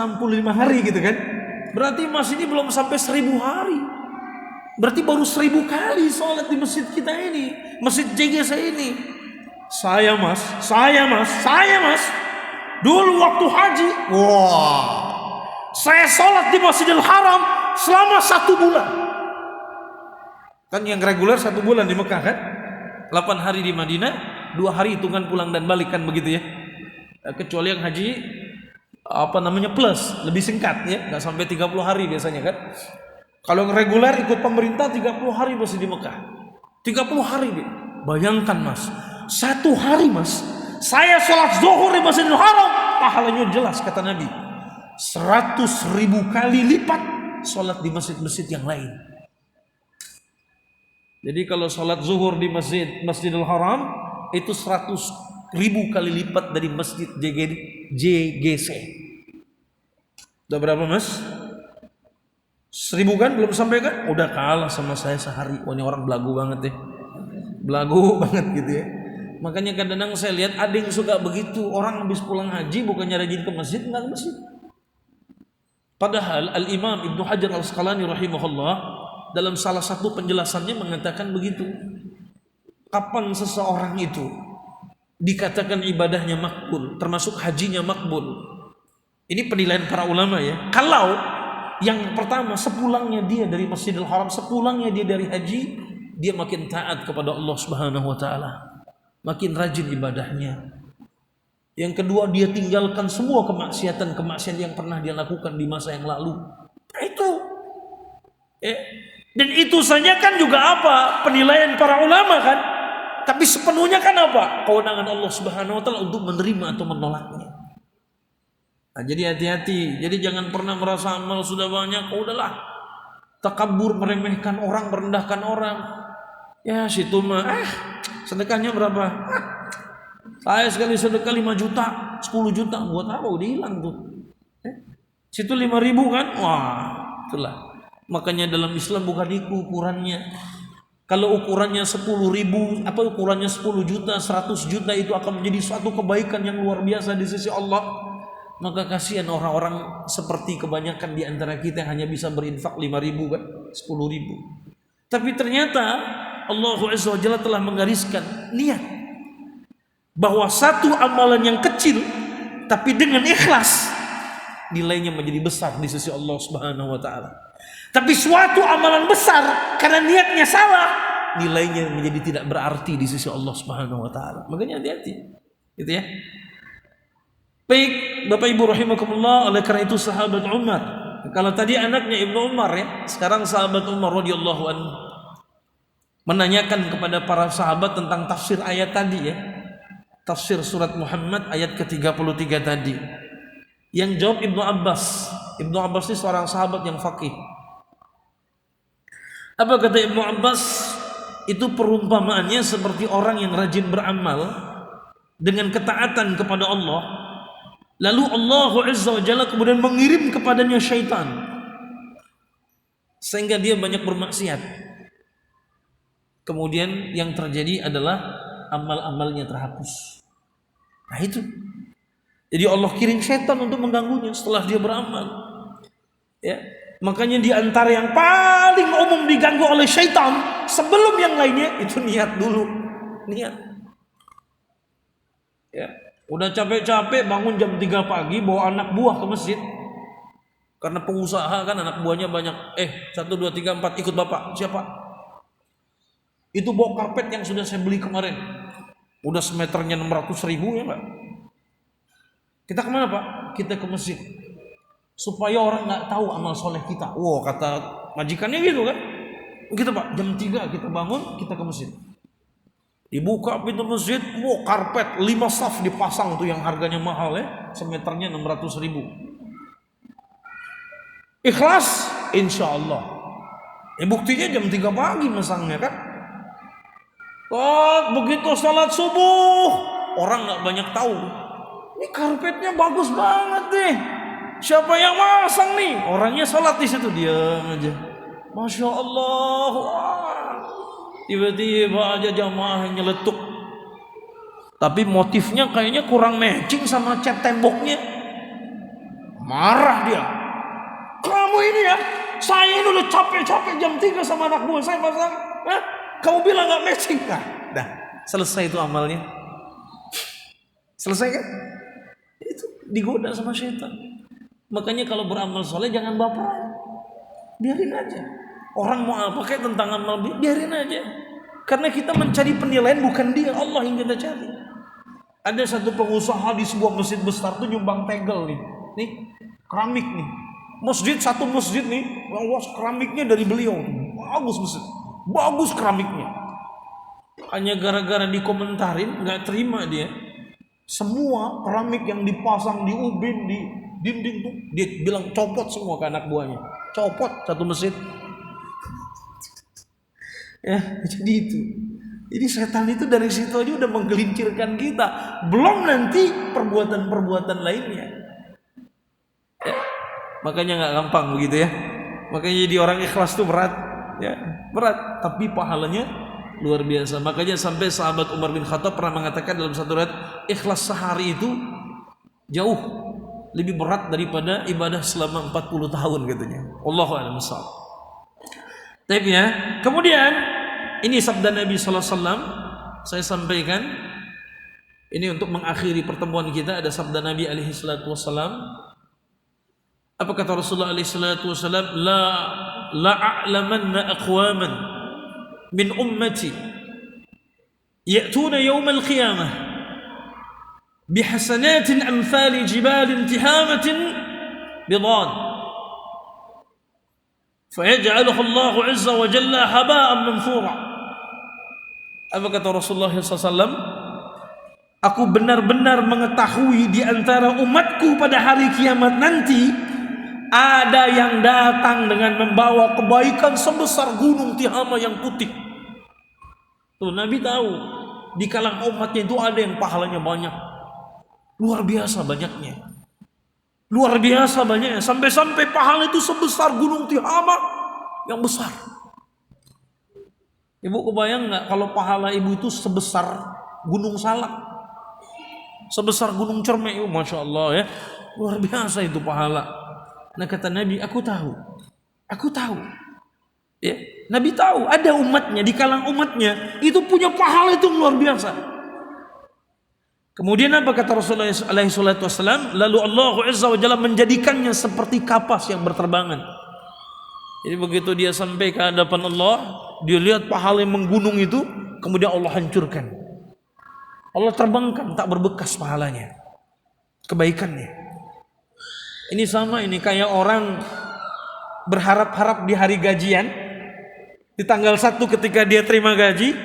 hari gitu kan, berarti mas ini belum sampai 1000 hari. Berarti baru 1000 kali sholat di masjid kita ini, masjid JGS ini. Saya mas. Dulu waktu haji, saya sholat di Masjidil Haram selama 1 bulan. Kan yang reguler 1 bulan di Mekah kan, 8 hari di Madinah, 2 hari hitungan pulang dan balik kan begitu ya. Kecuali yang haji plus, lebih singkat ya, nggak sampai 30 hari biasanya kan. Kalau yang reguler ikut pemerintah 30 hari masih di Mekah. 30 hari deh. Bayangkan Mas, 1 hari Mas, saya sholat zuhur di Masjidil Haram, pahalanya jelas kata Nabi 100.000 kali lipat sholat di masjid-masjid yang lain. Jadi kalau sholat zuhur di Masjidil Haram itu 100.000 kali lipat dari masjid JGC. Udah berapa Mas? 1.000 kan? Belum sampai kan? Udah kalah sama saya sehari. Wah, ini orang belagu banget ya. Belagu banget gitu ya. Makanya kadang-kadang saya lihat ada yang suka begitu. Orang habis pulang haji bukannya rajin ke masjid, enggak ke masjid. Padahal Al-Imam Ibnu Hajar Al-Asqalani rahimahullah dalam salah satu penjelasannya mengatakan begitu. Kapan seseorang itu dikatakan ibadahnya makbul, termasuk hajinya makbul? Ini penilaian para ulama ya. Kalau yang pertama sepulangnya dia dari Masjidil Haram, sepulangnya dia dari haji, dia makin taat kepada Allah Subhanahu wa taala, makin rajin ibadahnya. Yang kedua, dia tinggalkan semua kemaksiatan yang pernah dia lakukan di masa yang lalu. Nah, itu. Dan itu saja kan juga apa? Penilaian para ulama kan? Tapi sepenuhnya kan apa? Kewenangan Allah Subhanahu wa taala untuk menerima atau menolaknya. Nah, jadi hati-hati. Jadi jangan pernah merasa amal sudah banyak, udahlah. Takabur, meremehkan orang, merendahkan orang. Ya situ mah, sedekahnya berapa? Saya sekali sedekah 5 juta, 10 juta, buat apa? Udah hilang tuh. Situ 5.000 kan? Wah, itulah. Makanya dalam Islam bukan itu ukurannya. Kalau ukurannya 10.000, ukurannya 10 juta, 100 juta itu akan menjadi suatu kebaikan yang luar biasa di sisi Allah. Maka kasihan orang-orang seperti kebanyakan di antara kita yang hanya bisa berinfak 5.000 kan, 10.000. Tapi ternyata Allah Azza wa Jalla telah menggariskan niat bahwa satu amalan yang kecil tapi dengan ikhlas nilainya menjadi besar di sisi Allah Subhanahu wa taala. Tapi suatu amalan besar karena niatnya salah, nilainya menjadi tidak berarti di sisi Allah Subhanahu wa taala. Makanya hati-hati. Gitu ya. Baik, Bapak Ibu rahimakumullah, oleh karena itu sahabat Umar. Kalau tadi anaknya Ibnu Umar ya, sekarang sahabat Umar radhiyallahu anhu menanyakan kepada para sahabat tentang tafsir ayat tadi ya. Tafsir surat Muhammad ayat ke-33 tadi. Yang jawab Ibnu Abbas. Ibnu Abbas ini seorang sahabat yang faqih. Apa kata Ibnu Abbas? Itu perumpamaannya seperti orang yang rajin beramal dengan ketaatan kepada Allah. Lalu Allah Azza wa Jalla kemudian mengirim kepadanya syaitan sehingga dia banyak bermaksiat. Kemudian yang terjadi adalah amal-amalnya terhapus. Nah itu. Jadi Allah kirim syaitan untuk mengganggunya setelah dia beramal. Ya, makanya di antara yang paling umum diganggu oleh syaitan sebelum yang lainnya itu niat dulu. Niat. Ya, udah capek-capek bangun jam 3 pagi bawa anak buah ke masjid. Karena pengusaha kan anak buahnya banyak. 1, 2, 3, 4 ikut bapak. Siapa? Itu bawa karpet yang sudah saya beli kemarin. Udah semeternya 600.000 ya Pak. Kita kemana Pak? Kita ke masjid. Supaya orang gak tahu amal soleh kita. Wow, kata majikannya gitu kan. Gitu Pak, jam 3 kita bangun, kita ke masjid. Dibuka pintu masjid, wow, karpet 5 saf dipasang tuh yang harganya mahal ya. Semeternya 600.000. Ikhlas? Insya Allah. Buktinya jam 3 pagi masangnya kan. Oh, begitu salat subuh, orang gak banyak tahu. Ini karpetnya bagus banget nih. Siapa yang masang nih? Orangnya salat di situ, diam aja. Masya Allah. Wah. Tiba-tiba aja jamaah nyeletuk. Tapi motifnya kayaknya kurang matching sama cat temboknya. Marah dia. Kamu ini ya, saya ini udah capek-capek jam 3 sama anak buah saya pasang. Hah? Kamu bilang gak matching? Nah, dah selesai itu amalnya. Selesai kan? Itu digoda sama syaitan. Makanya kalau beramal soleh jangan baperan. Biarin aja. Orang mau apa kayak tentang amal, biarin aja. Karena kita mencari penilaian bukan dia, Allah yang kita cari. Ada satu pengusaha di sebuah masjid besar tuh nyumbang tegel nih. Nih, keramik nih. Satu masjid nih, keramiknya dari beliau. Bagus masjid. Bagus keramiknya. Hanya gara-gara dikomentarin, nggak terima dia. Semua keramik yang dipasang di ubin, di dinding tuh, dia bilang copot semua ke anak buahnya. Copot satu masjid. Ya, jadi itu. Jadi setan itu dari situ aja udah menggelincirkan kita. Belum nanti perbuatan-perbuatan lainnya. Ya, makanya nggak gampang begitu ya. Makanya jadi orang ikhlas tuh berat. Ya, berat. Tapi pahalanya luar biasa. Makanya sampai sahabat Umar bin Khattab pernah mengatakan dalam satu riwayat, ikhlas sehari itu jauh lebih berat daripada ibadah selama 40 tahun katanya. Allahu a'lam bishawab. Tapi ya, kemudian ini sabda Nabi sallallahu alaihi wasallam saya sampaikan ini untuk mengakhiri pertemuan kita. Ada sabda Nabi alaihi salatu wasallam. Apa kata Rasulullah alaihi salatu wasallam? La a'lamanna aqwaman min ummati ya'tuna yawm al-qiyamah bihasanatin amthali jibalin tihamatin bidad fayaj'aluhu Allah 'azza wa jalla haba'an manthura. Apa kata Rasulullah SAW? Aku benar-benar mengetahui di antara umatku pada hari kiamat nanti ada yang datang dengan membawa kebaikan sebesar gunung Tihama yang putih. Tuh, Nabi tahu di kalangan umatnya itu ada yang pahalanya banyak. Luar biasa banyaknya. Luar biasa banyaknya. Sampai-sampai pahala itu sebesar gunung Tihama yang besar. Ibu kebayang nggak kalau pahala ibu itu sebesar gunung Salak, sebesar gunung Cermek? Masya Allah ya, luar biasa itu pahala. Nah kata Nabi, aku tahu. Ya, Nabi tahu ada umatnya, di kalangan umatnya itu punya pahala itu luar biasa. Kemudian apa kata Rasulullah SAW? Lalu Allah Azza wa Jalla menjadikannya seperti kapas yang berterbangan. Jadi begitu dia sampai ke hadapan Allah, dia lihat pahala yang menggunung itu, kemudian Allah hancurkan. Allah terbangkan, tak berbekas pahalanya, kebaikannya. Ini sama, ini kayak orang berharap-harap di hari gajian, di tanggal 1 ketika dia terima gaji,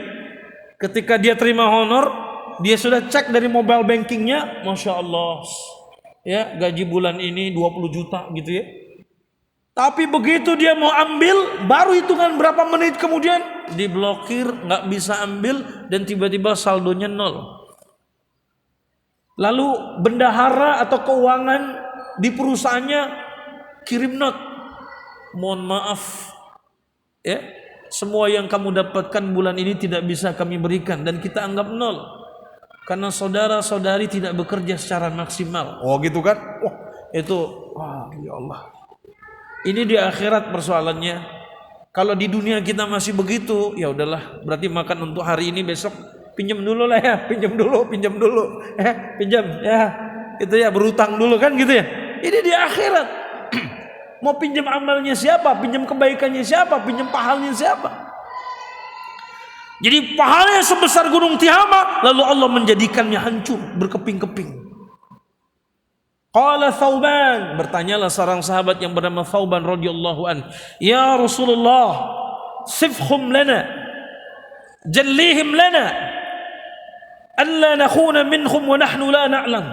ketika dia terima honor, dia sudah cek dari mobile bankingnya, Masya Allah ya, gaji bulan ini 20 juta gitu ya. Tapi begitu dia mau ambil, baru hitungan berapa menit kemudian diblokir, nggak bisa ambil, dan tiba-tiba saldonya 0. Lalu bendahara atau keuangan di perusahaannya kirim not, mohon maaf ya, semua yang kamu dapatkan bulan ini tidak bisa kami berikan, dan kita anggap 0 karena saudara-saudari tidak bekerja secara maksimal. Oh gitu kan? Wah itu, wah ya Allah. Ini di akhirat persoalannya. Kalau di dunia kita masih begitu, ya udahlah, berarti makan untuk hari ini, besok pinjam dulu lah ya, pinjam dulu, pinjam ya, itu ya, berutang dulu kan gitu ya. Ini di akhirat. Mau pinjam amalnya siapa? Pinjam kebaikannya siapa? Pinjam pahalanya siapa? Jadi pahalanya sebesar gunung Tihama, lalu Allah menjadikannya hancur, berkeping-keping. Qala Thauban, bertanyalah seorang sahabat yang bernama Thauban radhiyallahu an, ya Rasulullah, sifhum lana, jallihim lana, alla nakhuna minhum wa nahnu la na'lam.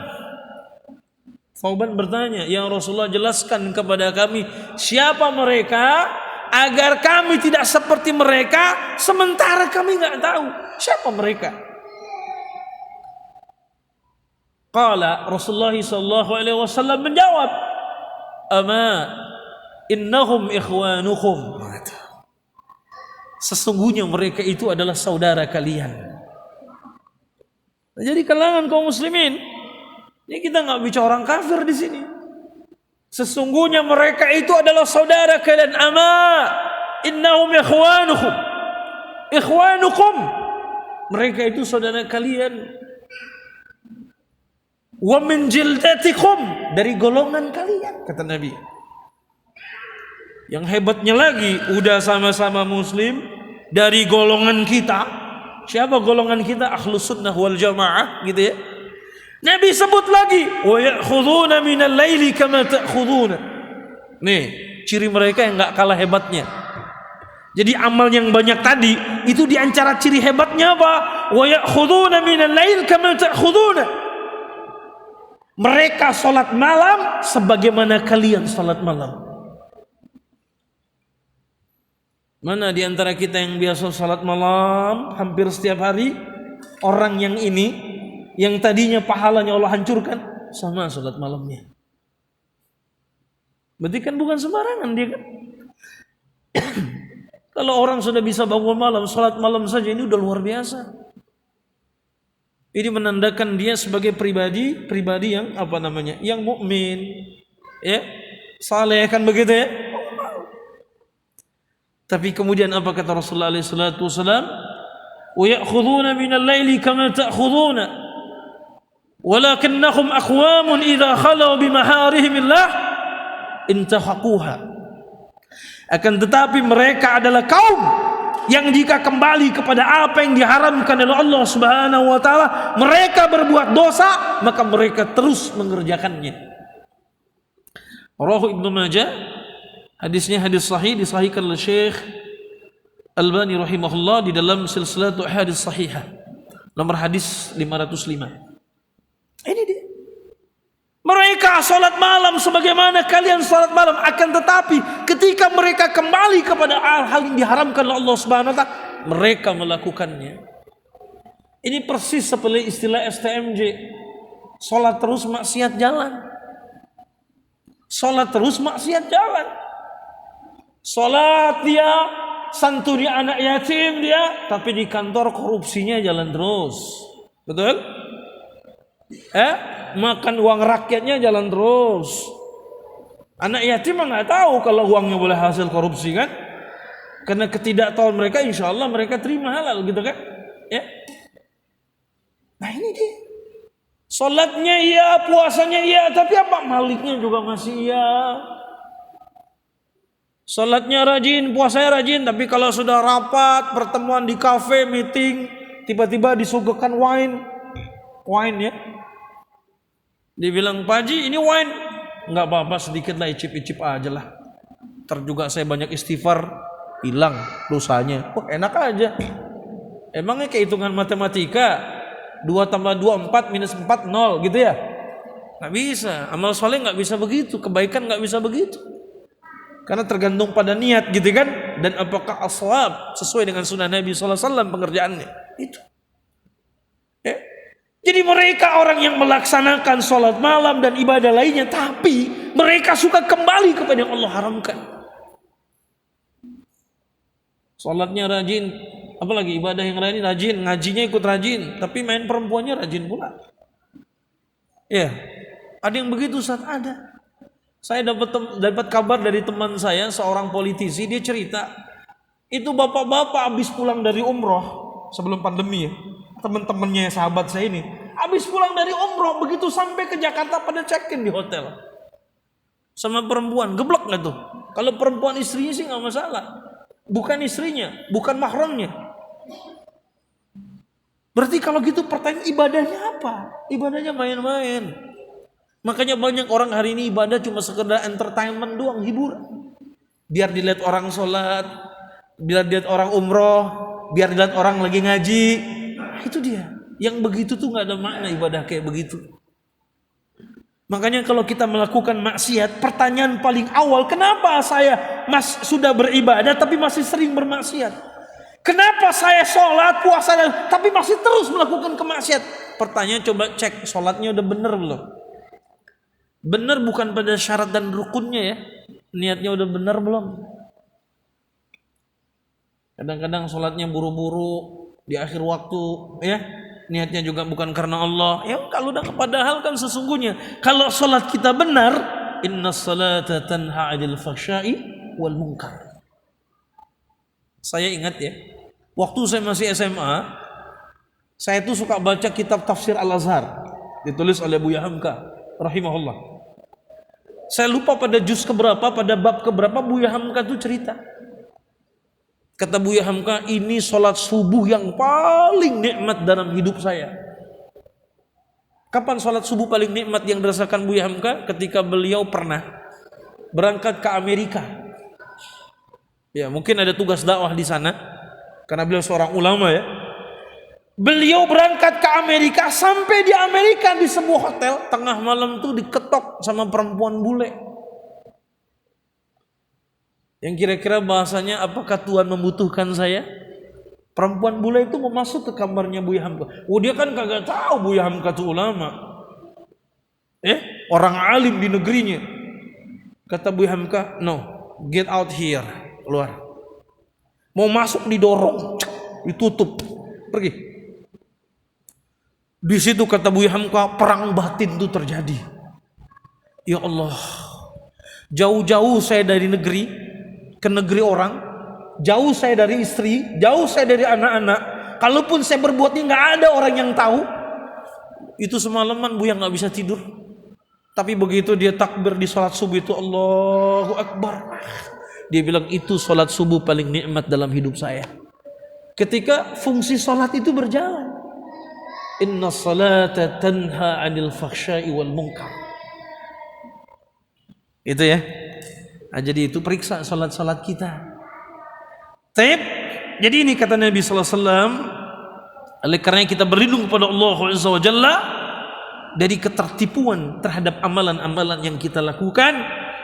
Thauban bertanya, ya Rasulullah, jelaskan kepada kami siapa mereka agar kami tidak seperti mereka, sementara kami nggak tahu siapa mereka. Qala Rasulullah sallallahu alaihi wasallam menjawab, ama innahum ikhwanukum. Sesungguhnya mereka itu adalah saudara kalian. Jadi kalangan kaum muslimin, ini kita nggak bicara orang kafir di sini. Sesungguhnya mereka itu adalah saudara kalian. Ama innahum ikhwanukum. Ikhwanukum. Mereka itu saudara kalian. Wa min jildatikum, dari golongan kalian, kata Nabi. Yang hebatnya lagi, udah sama-sama muslim, dari golongan kita, Siapa golongan kita? Ahlus sunnah wal jamaah, gitu ya. Nabi sebut lagi, wa ya'khuduna minal laili kama ta'khuduna. Nih, ciri mereka yang enggak kalah hebatnya. Jadi amal yang banyak tadi itu di antara ciri hebatnya apa? Wa ya'khuduna minal lail kama ta'khuduna. Mereka salat malam sebagaimana kalian salat malam. Mana di antara kita yang biasa salat malam hampir setiap hari? Orang yang ini yang tadinya pahalanya Allah hancurkan sama salat malamnya. Berarti kan bukan sembarangan dia kan? Kalau orang sudah bisa bangun malam, salat malam saja ini udah luar biasa. Ini menandakan dia sebagai pribadi yang yang mukmin, ya, saleh kan begitu ya. Tapi kemudian apa kata Rasulullah alaihi salatu wasallam? Wa ya'khuduna minal laili kama ta'khuduna. Walakinnahum aqwamun idza khalu bimaharimillah intahaquha. Akan tetapi mereka adalah kaum yang jika kembali kepada apa yang diharamkan oleh Allah Subhanahu wa taala, mereka berbuat dosa, maka mereka terus mengerjakannya. Rawahu Ibnu Majah, hadisnya hadis sahih, disahihkan oleh Syekh Albani rahimahullah di dalam silsilatu hadis sahihah. Nomor hadis 505. Ini dia. Mereka salat malam sebagaimana kalian salat malam, akan tetapi ketika mereka kembali kepada hal yang diharamkan oleh Allah Subhanahu wa taala, mereka melakukannya. Ini persis seperti istilah STMJ. Salat terus maksiat jalan. Salat terus maksiat jalan. Salat dia, santuni anak yatim dia, tapi di kantor korupsinya jalan terus. Betul? Makan uang rakyatnya jalan terus. Anak yatim mah nggak tahu kalau uangnya boleh hasil korupsi kan? Karena ketidaktahuan mereka, insya Allah mereka terima halal gitu kan? Ya. Nah ini dia. Salatnya iya, puasanya iya, tapi apa maliknya juga masih iya. Salatnya rajin, puasanya rajin, tapi kalau sudah rapat, pertemuan di kafe, meeting, tiba-tiba disuguhkan wine ya. Dibilang, Pak Haji ini wine. Enggak apa-apa, sedikit lah, icip-icip aja lah. Ntar juga saya banyak istighfar, hilang dosanya. Oh enak aja. Emangnya kehitungan matematika 2 tambah 2 4 minus 4 0 gitu ya? Nggak bisa. Amal soleh nggak bisa begitu, kebaikan nggak bisa begitu. Karena tergantung pada niat gitu kan. Dan apakah as-shawab sesuai dengan sunnah Nabi SAW pengerjaannya. Itu. Ya. Jadi mereka orang yang melaksanakan sholat malam dan ibadah lainnya, tapi mereka suka kembali kepada yang Allah haramkan. Sholatnya rajin, apalagi ibadah yang lain rajin, ngajinya ikut rajin, tapi main perempuannya rajin pula. Ya, ada yang begitu saat ada. Saya dapat kabar dari teman saya, seorang politisi, dia cerita, itu bapak-bapak habis pulang dari umroh sebelum pandemi ya. Teman-temannya sahabat saya ini habis pulang dari umroh, begitu sampai ke Jakarta pada check-in di hotel sama perempuan, geblek nggak tuh? Kalau perempuan istrinya sih nggak masalah, bukan istrinya, bukan mahramnya. Berarti kalau gitu pertanyaan, ibadahnya apa? Ibadahnya main-main. Makanya banyak orang hari ini ibadah cuma sekedar entertainment doang, hiburan. Biar dilihat orang sholat, biar dilihat orang umroh, biar dilihat orang lagi ngaji. Itu dia. Yang begitu tuh gak ada makna ibadah kayak begitu. Makanya kalau kita melakukan maksiat, pertanyaan paling awal, kenapa saya sudah beribadah tapi masih sering bermaksiat? Kenapa saya sholat, puasa, tapi masih terus melakukan kemaksiat? Pertanyaan, coba cek sholatnya udah bener belum? Bener bukan pada syarat dan rukunnya ya. Niatnya udah bener belum? Kadang-kadang sholatnya buru-buru di akhir waktu ya, niatnya juga bukan karena Allah ya. Kalau udah padahal kan sesungguhnya kalau sholat kita benar, inna salata tanha 'anil fahsya'i wal munkar. Saya ingat ya, waktu saya masih SMA, saya tuh suka baca kitab tafsir Al-Azhar ditulis oleh Buya Hamka rahimahullah. Saya lupa pada juz keberapa, pada bab keberapa Buya Hamka tuh cerita, Kata Buya Hamka, ini sholat subuh yang paling nikmat dalam hidup saya. Kapan sholat subuh paling nikmat yang dirasakan Buya Hamka? Ketika beliau pernah berangkat ke Amerika. Ya, mungkin ada tugas dakwah di sana, karena beliau seorang ulama ya. Beliau berangkat ke Amerika, sampai di Amerika di sebuah hotel, tengah malam tuh diketok sama perempuan bule. Yang kira-kira bahasanya, apakah Tuhan membutuhkan saya? Perempuan bule itu mau masuk ke kamarnya Buya Hamka. Oh, dia kan kagak tahu Buya Hamka itu ulama. Orang alim di negerinya. Kata Buya Hamka, no, get out here, keluar. Mau masuk didorong, ditutup, pergi. Di situ kata Buya Hamka, perang batin itu terjadi. Ya Allah, jauh-jauh saya dari negeri ke negeri orang, jauh saya dari istri, jauh saya dari anak-anak. Kalaupun saya berbuatnya nggak ada orang yang tahu. Itu semalaman Buya nggak bisa tidur. Tapi begitu dia takbir di sholat subuh itu, Allahu Akbar, dia bilang itu sholat subuh paling nikmat dalam hidup saya. Ketika fungsi sholat itu berjalan, inna salata tanha 'anil fakhsya'i wal munkar. Itu ya. Nah, jadi itu periksa salat-salat kita. Taib. Jadi ini kata Nabi sallallahu alaihi wasallam, oleh karena kita berlindung kepada Allah Azza wa Jalla dari ketertipuan terhadap amalan-amalan yang kita lakukan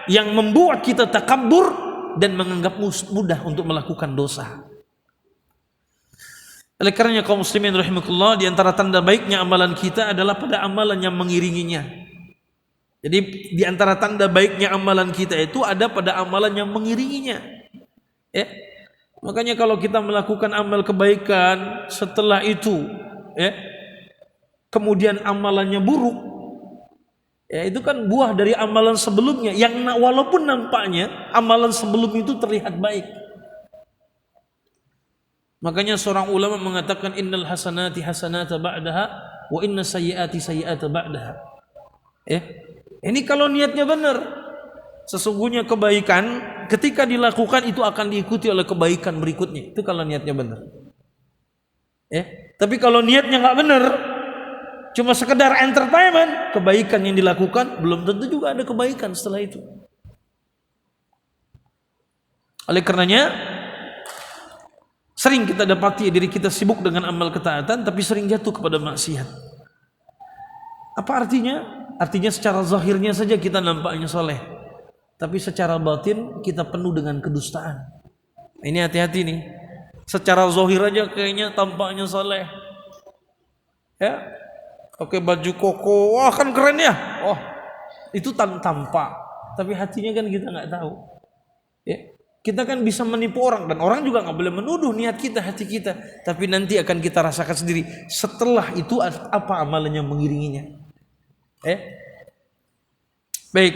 yang membuat kita takabur dan menganggap mudah untuk melakukan dosa. Oleh karena kaum muslimin rahimakumullah, di antara tanda baiknya amalan kita adalah pada amalan yang mengiringinya. Jadi di antara tanda baiknya amalan kita itu ada pada amalan yang mengiringinya. Ya. Makanya kalau kita melakukan amal kebaikan, setelah itu kemudian amalannya buruk, ya itu kan buah dari amalan sebelumnya yang walaupun nampaknya amalan sebelum itu terlihat baik. Makanya seorang ulama mengatakan innal hasanati hasanata ba'daha wa inna sayyiati sayyiata ba'daha. Ini kalau niatnya benar. Sesungguhnya kebaikan ketika dilakukan itu akan diikuti oleh kebaikan berikutnya. Itu kalau niatnya benar. Tapi kalau niatnya nggak benar, cuma sekedar entertainment, kebaikan yang dilakukan belum tentu juga ada kebaikan setelah itu. Oleh karenanya, sering kita dapati diri kita sibuk dengan amal ketaatan, tapi sering jatuh kepada maksiat. Apa artinya? Artinya secara zahirnya saja kita nampaknya soleh, tapi secara batin kita penuh dengan kedustaan. Ini hati-hati nih. Secara zahir aja kayaknya tampaknya soleh, ya, pakai baju koko, wah kan keren ya, oh itu tampak, tapi hatinya kan kita nggak tahu. Kita kan bisa menipu orang, dan orang juga nggak boleh menuduh niat kita, hati kita, tapi nanti akan kita rasakan sendiri. Setelah itu apa amalan yang mengiringinya. Baik,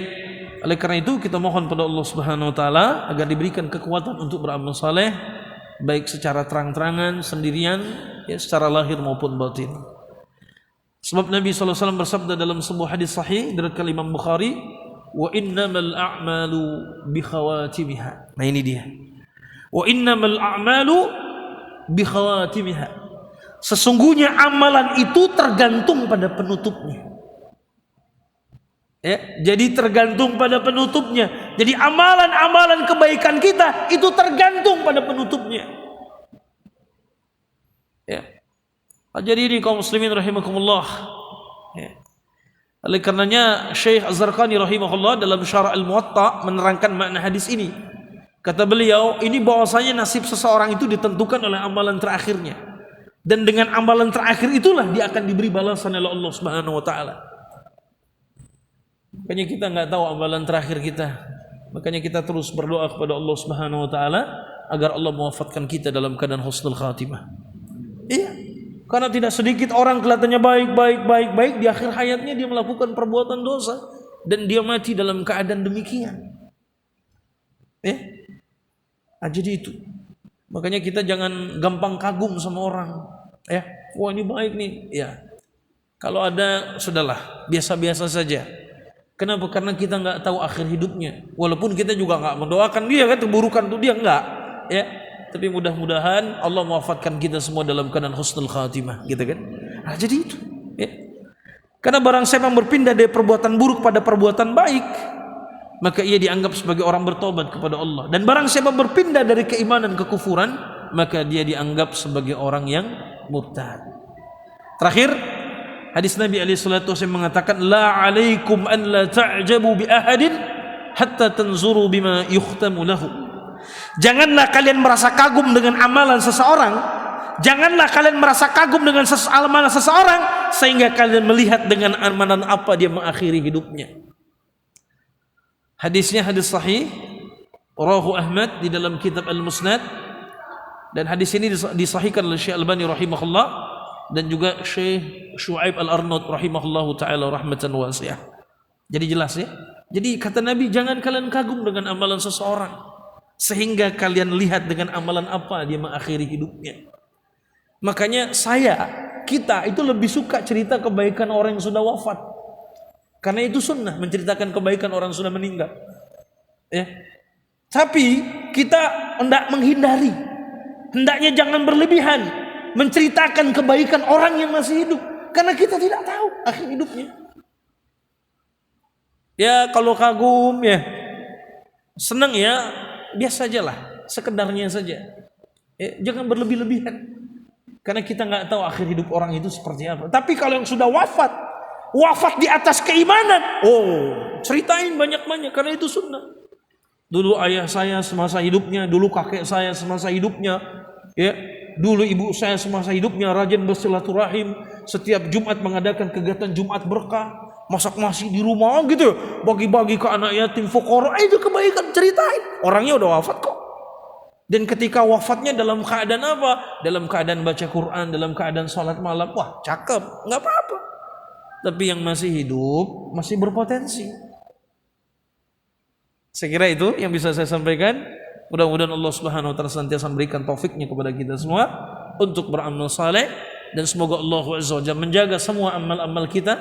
oleh karena itu kita mohon pada Allah Subhanahu wa taala agar diberikan kekuatan untuk beramal saleh, baik secara terang-terangan sendirian, secara lahir maupun batin. Sebab Nabi sallallahu alaihi wasallam bersabda dalam sebuah hadis sahih dari Imam Bukhari, wa innamal a'malu bi khawatimiha. Nah ini dia. Wa innamal a'malu bi khawatimiha. Sesungguhnya amalan itu tergantung pada penutupnya. Jadi tergantung pada penutupnya. Jadi amalan-amalan kebaikan kita itu tergantung pada penutupnya. Jadi ini kaum muslimin rahimakumullah. Oleh karenanya Syekh Az-Zarqani rahimahullah dalam Syarah Al-Muwatta menerangkan makna hadis ini. Kata beliau, ini bahwasanya nasib seseorang itu ditentukan oleh amalan terakhirnya. Dan dengan amalan terakhir itulah dia akan diberi balasan oleh Allah Subhanahu wa taala. Makanya kita nggak tahu amalan terakhir kita. Makanya kita terus berdoa kepada Allah Subhanahu wa taala agar Allah mewafatkan kita dalam keadaan husnul khatimah. Iya. Karena tidak sedikit orang kelihatannya baik, di akhir hayatnya dia melakukan perbuatan dosa dan dia mati dalam keadaan demikian. Jadi itu. Makanya kita jangan gampang kagum sama orang. Wah ini baik nih. Ya. Kalau ada sudahlah, biasa-biasa saja. Kenapa? Karena kita nggak tahu akhir hidupnya. Walaupun kita juga nggak mendoakan dia kan keburukan tuh dia nggak. Tapi mudah-mudahan Allah mewafatkan kita semua dalam keadaan husnul khatimah, gitu kan? Nah, jadi itu, ya. Karena barang siapa berpindah dari perbuatan buruk pada perbuatan baik, maka ia dianggap sebagai orang bertobat kepada Allah. Dan barang siapa berpindah dari keimanan ke kufuran, maka dia dianggap sebagai orang yang murtad. Terakhir, hadis Nabi SAW mengatakan, la alaikum an la ta'jabu bi ahadin hatta tanzuru bima yukhtamu lahu. Janganlah kalian merasa kagum dengan amalan seseorang, janganlah kalian merasa kagum dengan amalan seseorang sehingga kalian melihat dengan amalan apa dia mengakhiri hidupnya. Hadisnya hadis sahih, rawahu Ahmad di dalam kitab Al-Musnad, dan hadis ini disahihkan oleh Syekh Albani rahimahullah dan juga Syekh Syuaib Al-Arnaud rahimahullahu taala rahmatan wasi'ah. Jadi jelas ya. Jadi kata Nabi, jangan kalian kagum dengan amalan seseorang sehingga kalian lihat dengan amalan apa dia mengakhiri hidupnya. Makanya kita itu lebih suka cerita kebaikan orang yang sudah wafat. Karena itu sunnah menceritakan kebaikan orang yang sudah meninggal. Ya. Tapi kita hendak menghindari. Hendaknya jangan berlebihan menceritakan kebaikan orang yang masih hidup. Karena kita tidak tahu akhir hidupnya. Ya kalau kagum ya, senang ya, biasa aja lah, sekedarnya saja. Jangan berlebih-lebihan. Karena kita nggak tahu akhir hidup orang itu seperti apa. Tapi kalau yang sudah wafat di atas keimanan, ceritain banyak-banyak karena itu sunnah. Dulu ayah saya semasa hidupnya, dulu kakek saya semasa hidupnya, ya, dulu ibu saya semasa hidupnya rajin bersilaturahim, setiap Jumat mengadakan kegiatan Jumat berkah, masak nasi di rumah gitu, bagi-bagi ke anak yatim, fuqara, itu kebaikan, ceritain. Orangnya udah wafat kok. Dan ketika wafatnya dalam keadaan apa? Dalam keadaan baca Quran, dalam keadaan sholat malam. Wah, cakep, nggak apa-apa. Tapi yang masih hidup masih berpotensi. Saya kira itu yang bisa saya sampaikan. Mudah-mudahan Allah Subhanahu wa taala senantiasa memberikan taufiknya kepada kita semua untuk beramal saleh, dan semoga Allah Azza wa Jalla menjaga semua amal-amal kita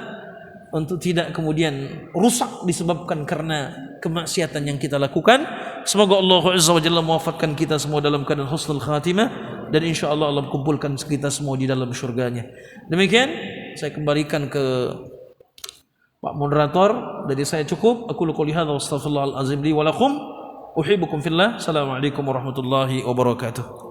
untuk tidak kemudian rusak disebabkan karena kemaksiatan yang kita lakukan. Semoga Allah Azza wa Jalla mewafatkan kita semua dalam keadaan husnul khatimah, dan insyaallah Allah kumpulkan kita semua di dalam syurganya. Demikian saya kembalikan ke Pak Moderator. Dari saya cukup. Aku qouli hadza wa astaghfirullahal azim li wa lakum. Uhibbukum fillah. Assalamualaikum warahmatullahi wabarakatuh.